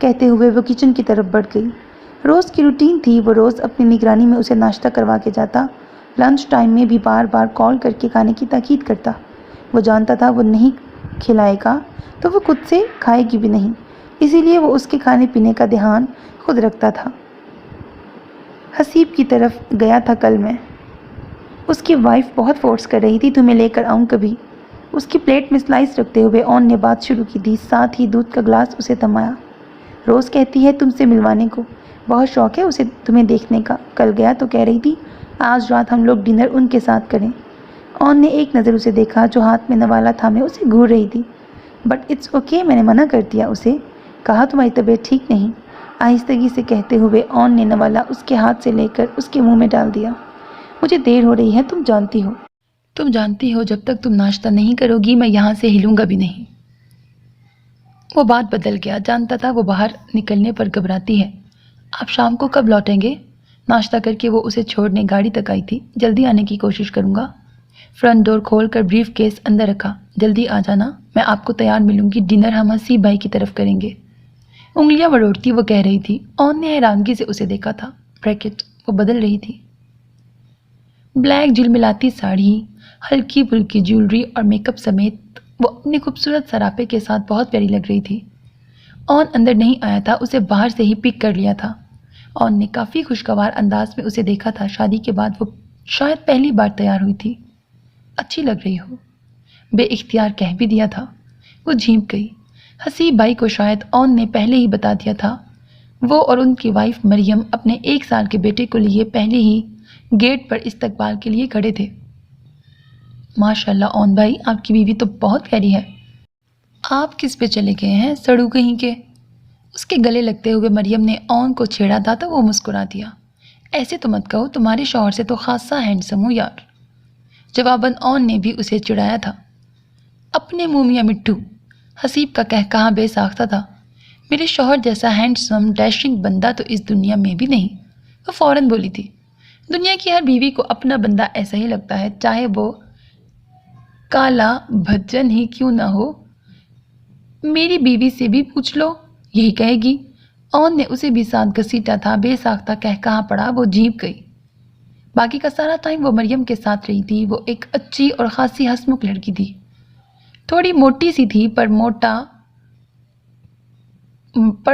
کہتے ہوئے وہ کچن کی طرف بڑھ گئی۔ روز کی روٹین تھی، وہ روز اپنی نگرانی میں اسے ناشتہ کروا کے جاتا، لنچ ٹائم میں بھی بار بار کال کر کے کھانے کی تاکید کرتا۔ وہ جانتا تھا وہ نہیں کھلائے گا تو وہ خود سے کھائے گی بھی نہیں، اسی لیے وہ اس کے کھانے پینے کا دھیان خود رکھتا تھا۔ حسیب کی طرف گیا تھا کل میں، اس کی وائف بہت فورس کر رہی تھی تمہیں لے کر آؤں کبھی۔ اس کی پلیٹ میں سلائس رکھتے ہوئے اون نے بات شروع کی تھی، ساتھ ہی دودھ کا گلاس اسے تھمایا۔ روز کہتی ہے تم سے ملوانے کو، بہت شوق ہے اسے تمہیں دیکھنے کا، کل گیا تو کہہ رہی تھی آج رات ہم لوگ ڈنر ان کے ساتھ کریں۔ اون نے ایک نظر اسے دیکھا جو ہاتھ میں نوالا تھامے اسے گھور رہی تھی۔ بٹ اٹس اوکے، میں نے منع کر دیا اسے، کہا تمہاری طبیعت ٹھیک نہیں، آہستگی سے کہتے ہوئے اون نے نوالا اس کے ہاتھ سے لے کر اس کے منہ میں ڈال دیا۔ مجھے دیر ہو رہی ہے، تم جانتی ہو جب تک تم ناشتہ نہیں کرو گی میں یہاں سے ہلوں گا بھی نہیں۔ وہ بات بدل گیا، جانتا تھا وہ باہر نکلنے پر گھبراتی ہے۔ آپ شام کو کب لوٹیں گے؟ ناشتہ کر کے وہ اسے چھوڑنے گاڑی تک آئی تھی۔ جلدی آنے کی کوشش کروں گا۔ فرنٹ ڈور کھول کر بریف کیس اندر رکھا۔ جلدی آ جانا، میں آپ کو تیار ملوں گی، ڈنر ہم حسیب بھائی کی طرف کریں گے۔ انگلیاں وڑوڑتی وہ کہہ رہی تھی۔ اون نے حیرانگی سے اسے دیکھا تھا۔ بریکٹ وہ بدل رہی تھی۔ بلیک جھلملاتی ساڑی، ہلکی پھلکی جیولری اور میک اپ سمیت وہ اپنے خوبصورت سراپے کے ساتھ بہت پیاری لگ رہی تھی۔ اون اندر نہیں آیا تھا، اسے باہر سے ہی پک کر لیا تھا۔ اون نے کافی خوشگوار انداز میں اسے دیکھا تھا۔ شادی کے بعد وہ شاید پہلی بار تیار ہوئی تھی۔ اچھی لگ رہی ہو، بے اختیار کہہ بھی دیا تھا۔ وہ جھینک گئی۔ حسیب بھائی کو شاید اون نے پہلے ہی بتا دیا تھا۔ وہ اور ان کی وائف مریم اپنے 1 سال کے بیٹے کو لیے پہلے ہی گیٹ پر استقبال کے لیے کھڑے تھے۔ ماشاءاللہ اون بھائی، آپ کی بیوی تو بہت پیاری ہے۔ آپ کس پہ چلے گئے ہیں سڑو کہیں کے؟ اس کے گلے لگتے ہوئے مریم نے اون کو چھیڑا تھا تو وہ مسکرا دیا۔ ایسے تو مت کہو، تمہارے شوہر سے تو خاصا ہینڈسم ہوں یار۔ جواباً اون نے بھی اسے چڑھایا تھا۔ اپنے منہ میاں مٹھو، حسیب کا کہا بے ساختہ تھا۔ میرے شوہر جیسا ہینڈسم ڈیشنگ بندہ تو اس دنیا میں بھی نہیں۔ وہ فوراً بولی تھی۔ دنیا کی ہر بیوی کو اپنا بندہ ایسا ہی لگتا ہے، چاہے وہ کالا بھجن ہی کیوں نہ ہو۔ میری بیوی سے بھی پوچھ لو، یہی کہے گی۔ اون نے اسے بھی ساتھ گھسیٹا تھا۔ بے ساختہ کہا پڑا، وہ جھیپ گئی۔ باقی کا سارا ٹائم وہ مریم کے ساتھ رہی تھی۔ وہ ایک اچھی اور خاصی ہسمکھ لڑکی تھی۔ تھوڑی موٹی سی تھی پر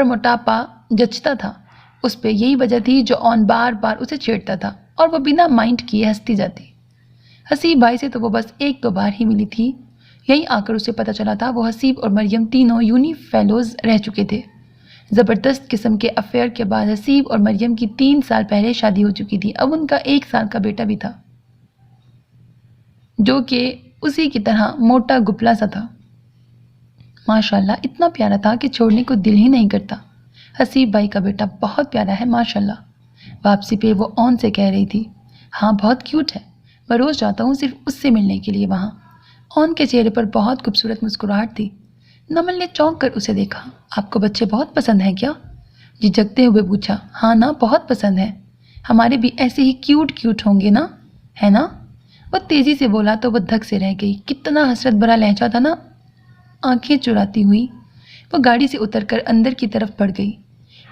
موٹاپا جچتا تھا اس پہ۔ یہی وجہ تھی جو اون بار بار اسے چھیڑتا تھا اور وہ بنا مائنڈ کیے ہنستی جاتی۔ حسیب بھائی سے تو وہ بس 1-2 بار ہی ملی تھی۔ یہیں آ کر اسے پتہ چلا تھا وہ حسیب اور مریم تینوں یونی فیلوز رہ چکے تھے۔ زبردست قسم کے افیئر کے بعد حسیب اور مریم کی 3 سال پہلے شادی ہو چکی تھی۔ اب ان کا 1 سال کا بیٹا بھی تھا جو کہ اسی کی طرح موٹا گپلا سا تھا۔ ماشاءاللہ اتنا پیارا تھا کہ چھوڑنے کو دل ہی نہیں کرتا۔ حسیب بھائی کا بیٹا بہت پیارا ہے ماشاءاللہ۔ واپسی پہ وہ اون سے کہہ رہی تھی، ہاں بہت کیوٹ ہے، میں روز جاتا ہوں صرف اس سے ملنے کے لیے وہاں۔ اون کے چہرے پر بہت خوبصورت مسکراہٹ تھی۔ نمل نے چونک کر اسے دیکھا۔ آپ کو بچے بہت پسند ہیں کیا؟ جھجکتے ہوئے پوچھا۔ ہاں نا، بہت پسند ہے، ہمارے بھی ایسے ہی کیوٹ ہوں گے نا، ہے نا؟ وہ تیزی سے بولا تو وہ دھک سے رہ گئی۔ کتنا حسرت بھرا لہجہ تھا نا۔ آنکھیں چراتی ہوئی وہ گاڑی سے اتر کر اندر کی طرف بڑھ گئی۔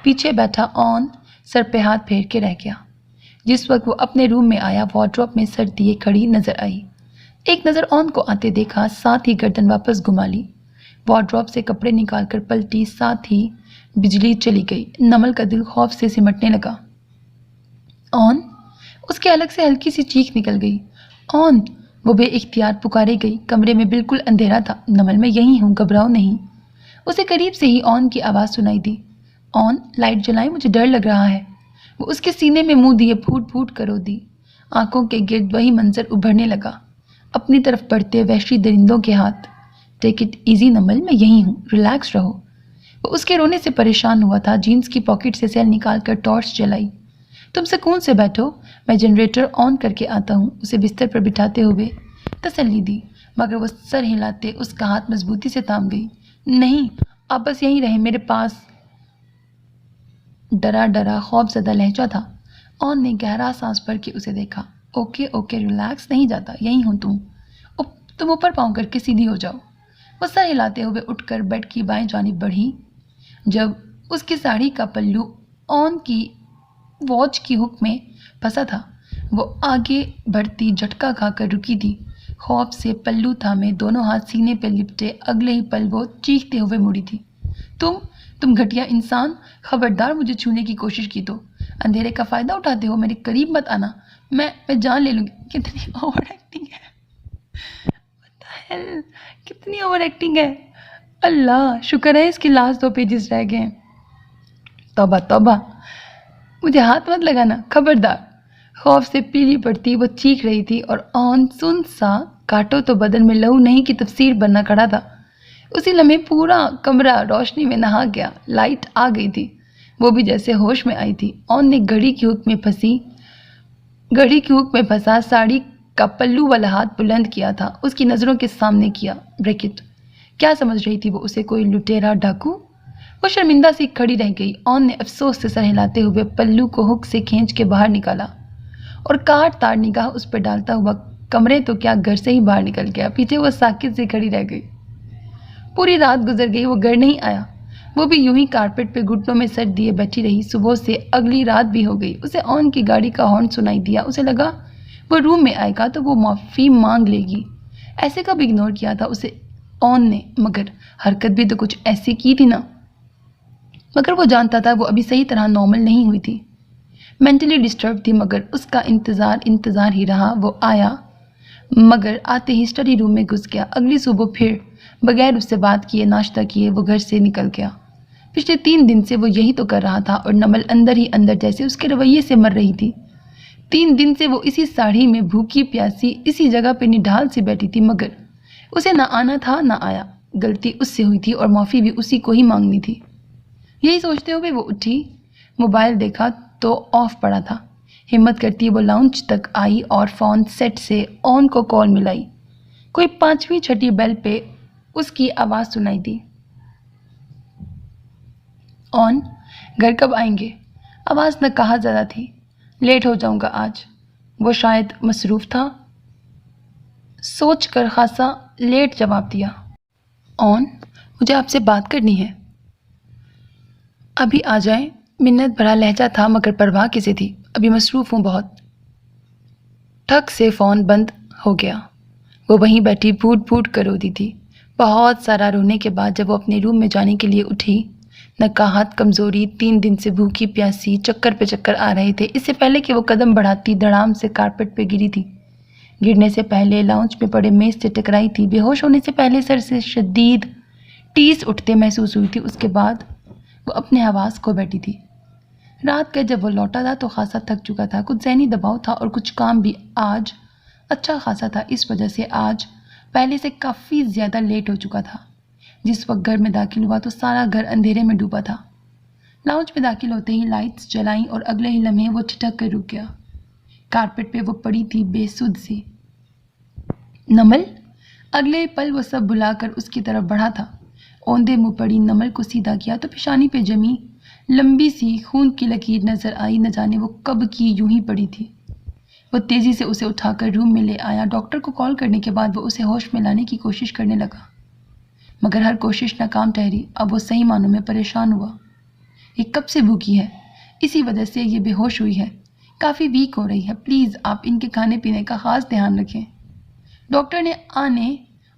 پیچھے بیٹھا اون سر پہ ہاتھ پھیر کے رہ گیا۔ جس وقت وہ اپنے روم میں آیا وارڈروب میں سر دیے کھڑی نظر آئی۔ ایک نظر اون کو آتے دیکھا، ساتھ ہی گردن واپس گھما لی۔ وارڈروب سے کپڑے نکال کر پلٹی، ساتھ ہی بجلی چلی گئی۔ نمل کا دل خوف سے سمٹنے لگا۔ اون، اس کے الگ سے ہلکی سی چیخ نکل گئی۔ اون، وہ بے اختیار پکارے گئی۔ کمرے میں بالکل اندھیرا تھا۔ نمل، میں یہی ہوں، گھبراؤ نہیں۔ اسے قریب سے ہی اون کی آواز سنائی دی۔ اون، لائٹ جلائیں، مجھے ڈر لگ رہا ہے۔ وہ اس کے سینے میں منہ دیے پھوٹ پھوٹ کر رو دی۔ آنکھوں کے گرد وہی منظر ابھرنے لگا، اپنی طرف بڑھتے وحشی درندوں کے ہاتھ۔ ٹیک اٹ ایزی نمل، میں یہی ہوں، ریلیکس رہو۔ وہ اس کے رونے سے پریشان ہوا تھا۔ جینس کی پاکٹ سے سیل نکال کر ٹارچ جلائی۔ تم سکون سے بیٹھو، میں جنریٹر آن کر کے آتا ہوں۔ اسے بستر پر بٹھاتے ہوئے تسلی دی، مگر وہ سر ہلاتے اس کا ہاتھ مضبوطی سے تھام گئی۔ نہیں، آپ بس یہیں رہیں میرے پاس۔ ڈرا خوف زدہ لہجہ تھا۔ اون نے گہرا سانس بھر کے اسے دیکھا۔ اوکے ریلیکس، نہیں جاتا، یہیں ہوں تم اوپر پاؤں کر کے سیدھی ہو جاؤ۔ وہ سر ہلاتے ہوئے اٹھ کر بیڈ کی بائیں جانب بڑھی۔ جب اس کی ساڑی کا پلو آن کی واچ کی ہک میں پھنسا تھا۔ وہ آگے بڑھتی جھٹکا کھا کر رکی تھی، خوف سے پلو تھامے دونوں ہاتھ سینے پہ لپٹے۔ اگلے ہی پل وہ چیختے ہوئے مڑی تھی، تم گھٹیا انسان، خبردار مجھے چھونے کی کوشش کی تو اندھیرے کا فائدہ اٹھاتے ہو، میرے قریب مت آنا، میں جان لے لوں گی۔ کتنی اوور ایکٹنگ ہے، What the hell؟ کتنی اوور ایکٹنگ ہے، اللہ شکر ہے اس کے لاسٹ 2 پیجز رہ گئے ہیں۔ توبہ توبہ، مجھے ہاتھ مت لگانا، خبردار۔ خوف سے پیلی پڑتی وہ چیخ رہی تھی اور آن سن سا کاٹو تو بدن میں لہو نہیں کی تفسیر بننا کھڑا تھا۔ اسی لمحے پورا کمرہ روشنی میں نہا گیا، لائٹ آ گئی تھی، وہ بھی جیسے ہوش میں آئی تھی۔ آن نے گھڑی کی ہک میں پھنسا ساڑی کا پلو والا ہاتھ بلند کیا تھا، اس کی نظروں کے سامنے کیا۔ بریکٹ کیا سمجھ رہی تھی وہ اسے کوئی لٹیرا ڈاکو؟ وہ شرمندہ سی کھڑی رہ گئی۔ آن نے افسوس سے سر ہلاتے ہوئے پلو کو ہک سے کھینچ کے باہر نکالا اور کاٹ تار نگاہ اس پہ ڈالتا ہوا کمرے تو کیا گھر سے ہی باہر نکل گیا۔ پیچھے وہ ساکت سے کھڑی رہ گئی۔ پوری رات گزر گئی، وہ گھر نہیں آیا، وہ بھی یوں ہی کارپیٹ پہ گھٹنوں میں سر دیے بیٹھی رہی۔ صبح سے اگلی رات بھی ہو گئی، اسے آن کی گاڑی کا ہارن سنائی دیا۔ اسے لگا وہ روم میں آئے گا تو وہ معافی مانگ لے گی، ایسے کب اگنور کیا تھا اسے آن نے، مگر حرکت بھی تو کچھ ایسی کی تھی نا۔ مگر وہ جانتا تھا وہ ابھی صحیح طرح نارمل نہیں ہوئی تھی، مینٹلی ڈسٹرب تھی، مگر اس کا انتظار ہی رہا۔ وہ آیا مگر آتے ہی اسٹڈی روم میں گھس گیا۔ اگلی صبح پھر بغیر اس سے بات کیے ناشتہ کیے وہ گھر سے نکل گیا۔ پچھلے 3 دن سے وہ یہی تو کر رہا تھا اور نمل اندر ہی اندر جیسے اس کے رویے سے مر رہی تھی۔ 3 دن سے وہ اسی ساڑی میں بھوکی پیاسی اسی جگہ پہ نڈھال سے بیٹھی تھی، مگر اسے نہ آنا تھا نہ آیا۔ غلطی اس سے ہوئی تھی اور معافی بھی اسی کو ہی مانگنی تھی۔ یہی سوچتے ہوئے وہ اٹھی، موبائل دیکھا تو آف پڑا تھا۔ ہمت کرتی وہ لاؤنج تک آئی اور فون سیٹ سے آن کو کال ملائی۔ کوئی 5ویں 6ٹھی بیل پہ اس کی آواز سنائی دی، آن گھر کب آئیں گے؟ آواز نہ کہا زیادہ تھی۔ لیٹ ہو جاؤں گا آج۔ وہ شاید مصروف تھا، سوچ کر خاصا لیٹ جواب دیا۔ آن مجھے آپ سے بات کرنی ہے۔ ابھی آ جائیں، منت بھرا لہجہ تھا مگر پرواہ کسے تھی، ابھی مصروف ہوں بہت۔ ٹھک سے فون بند ہو گیا۔ وہ وہیں بیٹھی پھوٹ پھوٹ کر روتی تھی۔ بہت سارا رونے کے بعد جب وہ اپنے روم میں جانے کے لیے اٹھی، نکاہت کمزوری، 3 دن سے بھوکی پیاسی، چکر پہ چکر آ رہے تھے۔ اس سے پہلے کہ وہ قدم بڑھاتی دھڑام سے کارپیٹ پہ گری تھی، گرنے سے پہلے لاؤنج میں پڑے میز سے ٹکرائی تھی، بے ہوش ہونے سے پہلے سر سے شدید ٹیس اٹھتے محسوس ہوئی تھی۔ اس کے بعد وہ اپنے حواس کھو بیٹھی تھی۔ رات کا جب وہ لوٹا تھا تو خاصا تھک چکا تھا، کچھ ذہنی دباؤ تھا اور کچھ کام بھی آج اچھا خاصا تھا، اس وجہ سے آج پہلے سے کافی زیادہ لیٹ ہو چکا تھا۔ جس وقت گھر میں داخل ہوا تو سارا گھر اندھیرے میں ڈوبا تھا۔ لاؤنج میں داخل ہوتے ہی لائٹس جلائیں اور اگلے ہی لمحے وہ ٹھٹک کر رک گیا۔ کارپیٹ پہ وہ پڑی تھی بے سدھ سی۔ نمل؟ اگلے پل وہ سب بھلا کر اس کی طرف بڑھا تھا۔ اوندے منہ پڑی نمل کو سیدھا کیا تو پیشانی پہ جمی لمبی سی خون کی لکیر نظر آئی، نہ جانے وہ کب کی یوں ہی پڑی تھی۔ وہ تیزی سے اسے اٹھا کر روم میں لے آیا۔ ڈاکٹر کو کال کرنے کے بعد وہ اسے ہوش میں لانے کی کوشش کرنے لگا، مگر ہر کوشش ناکام ٹھہری۔ اب وہ صحیح معنوں میں پریشان ہوا۔ یہ کب سے بھوکی ہے، اسی وجہ سے یہ بے ہوش ہوئی ہے، کافی ویک ہو رہی ہے، پلیز آپ ان کے کھانے پینے کا خاص دھیان رکھیں۔ ڈاکٹر نے آنے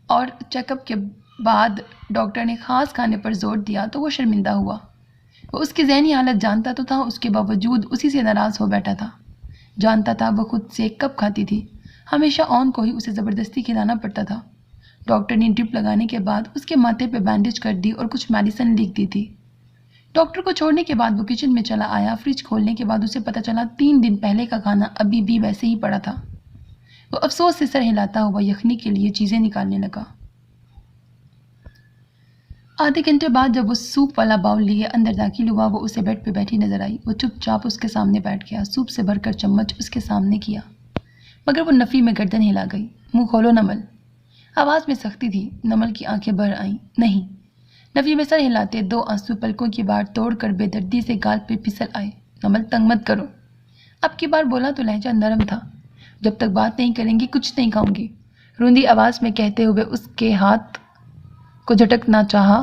اور چیک اپ کے بعد ڈاکٹر نے خاص کھانے پر زور دیا تو وہ شرمندہ ہوا۔ وہ اس کی ذہنی حالت جانتا تو تھا، اس کے باوجود اسی سے ناراض ہو بیٹھا تھا۔ جانتا تھا وہ خود سے کب کھاتی تھی، ہمیشہ آن کو ہی اسے زبردستی کھلانا پڑتا تھا۔ ڈاکٹر نے ڈرپ لگانے کے بعد اس کے ماتھے پہ بینڈیج کر دی اور کچھ میڈیسن لکھ دی تھی۔ ڈاکٹر کو چھوڑنے کے بعد وہ کچن میں چلا آیا۔ فریج کھولنے کے بعد اسے پتہ چلا 3 دن پہلے کا کھانا ابھی بھی ویسے ہی پڑا تھا۔ وہ افسوس سے سر ہلاتا ہوا یخنی کے لیے چیزیں نکالنے لگا۔ آدھے گھنٹے بعد جب وہ سوپ والا باؤل لیے اندر داخل ہوا، وہ اسے بیڈ پہ بیٹھی نظر آئی۔ وہ چپ چاپ اس کے سامنے بیٹھ گیا، سوپ سے بھر کر چمچ اس کے سامنے کیا، مگر وہ نفی میں گردن ہلا گئی۔ منہ کھولو نمل، آواز میں سختی تھی۔ نمل کی آنکھیں بھر آئیں۔ نہیں۔ نفی میں سر ہلاتے 2 آنسو پلکوں کی بار توڑ کر بے دردی سے گال پہ پھسل آئے۔ نمل تنگ مت کرو۔ اب کی بار بولا تو لہجہ نرم تھا۔ جب تک بات نہیں کریں گی کچھ نہیں کھاؤں گی، روندی آواز میں کہتے ہوئے اس کے ہاتھ کو جھٹکنا چاہا،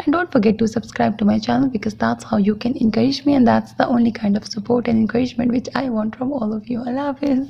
And don't forget to subscribe to my channel because that's how you can encourage me, and that's the only kind of support and encouragement which I want from all of you. Allah Hafiz.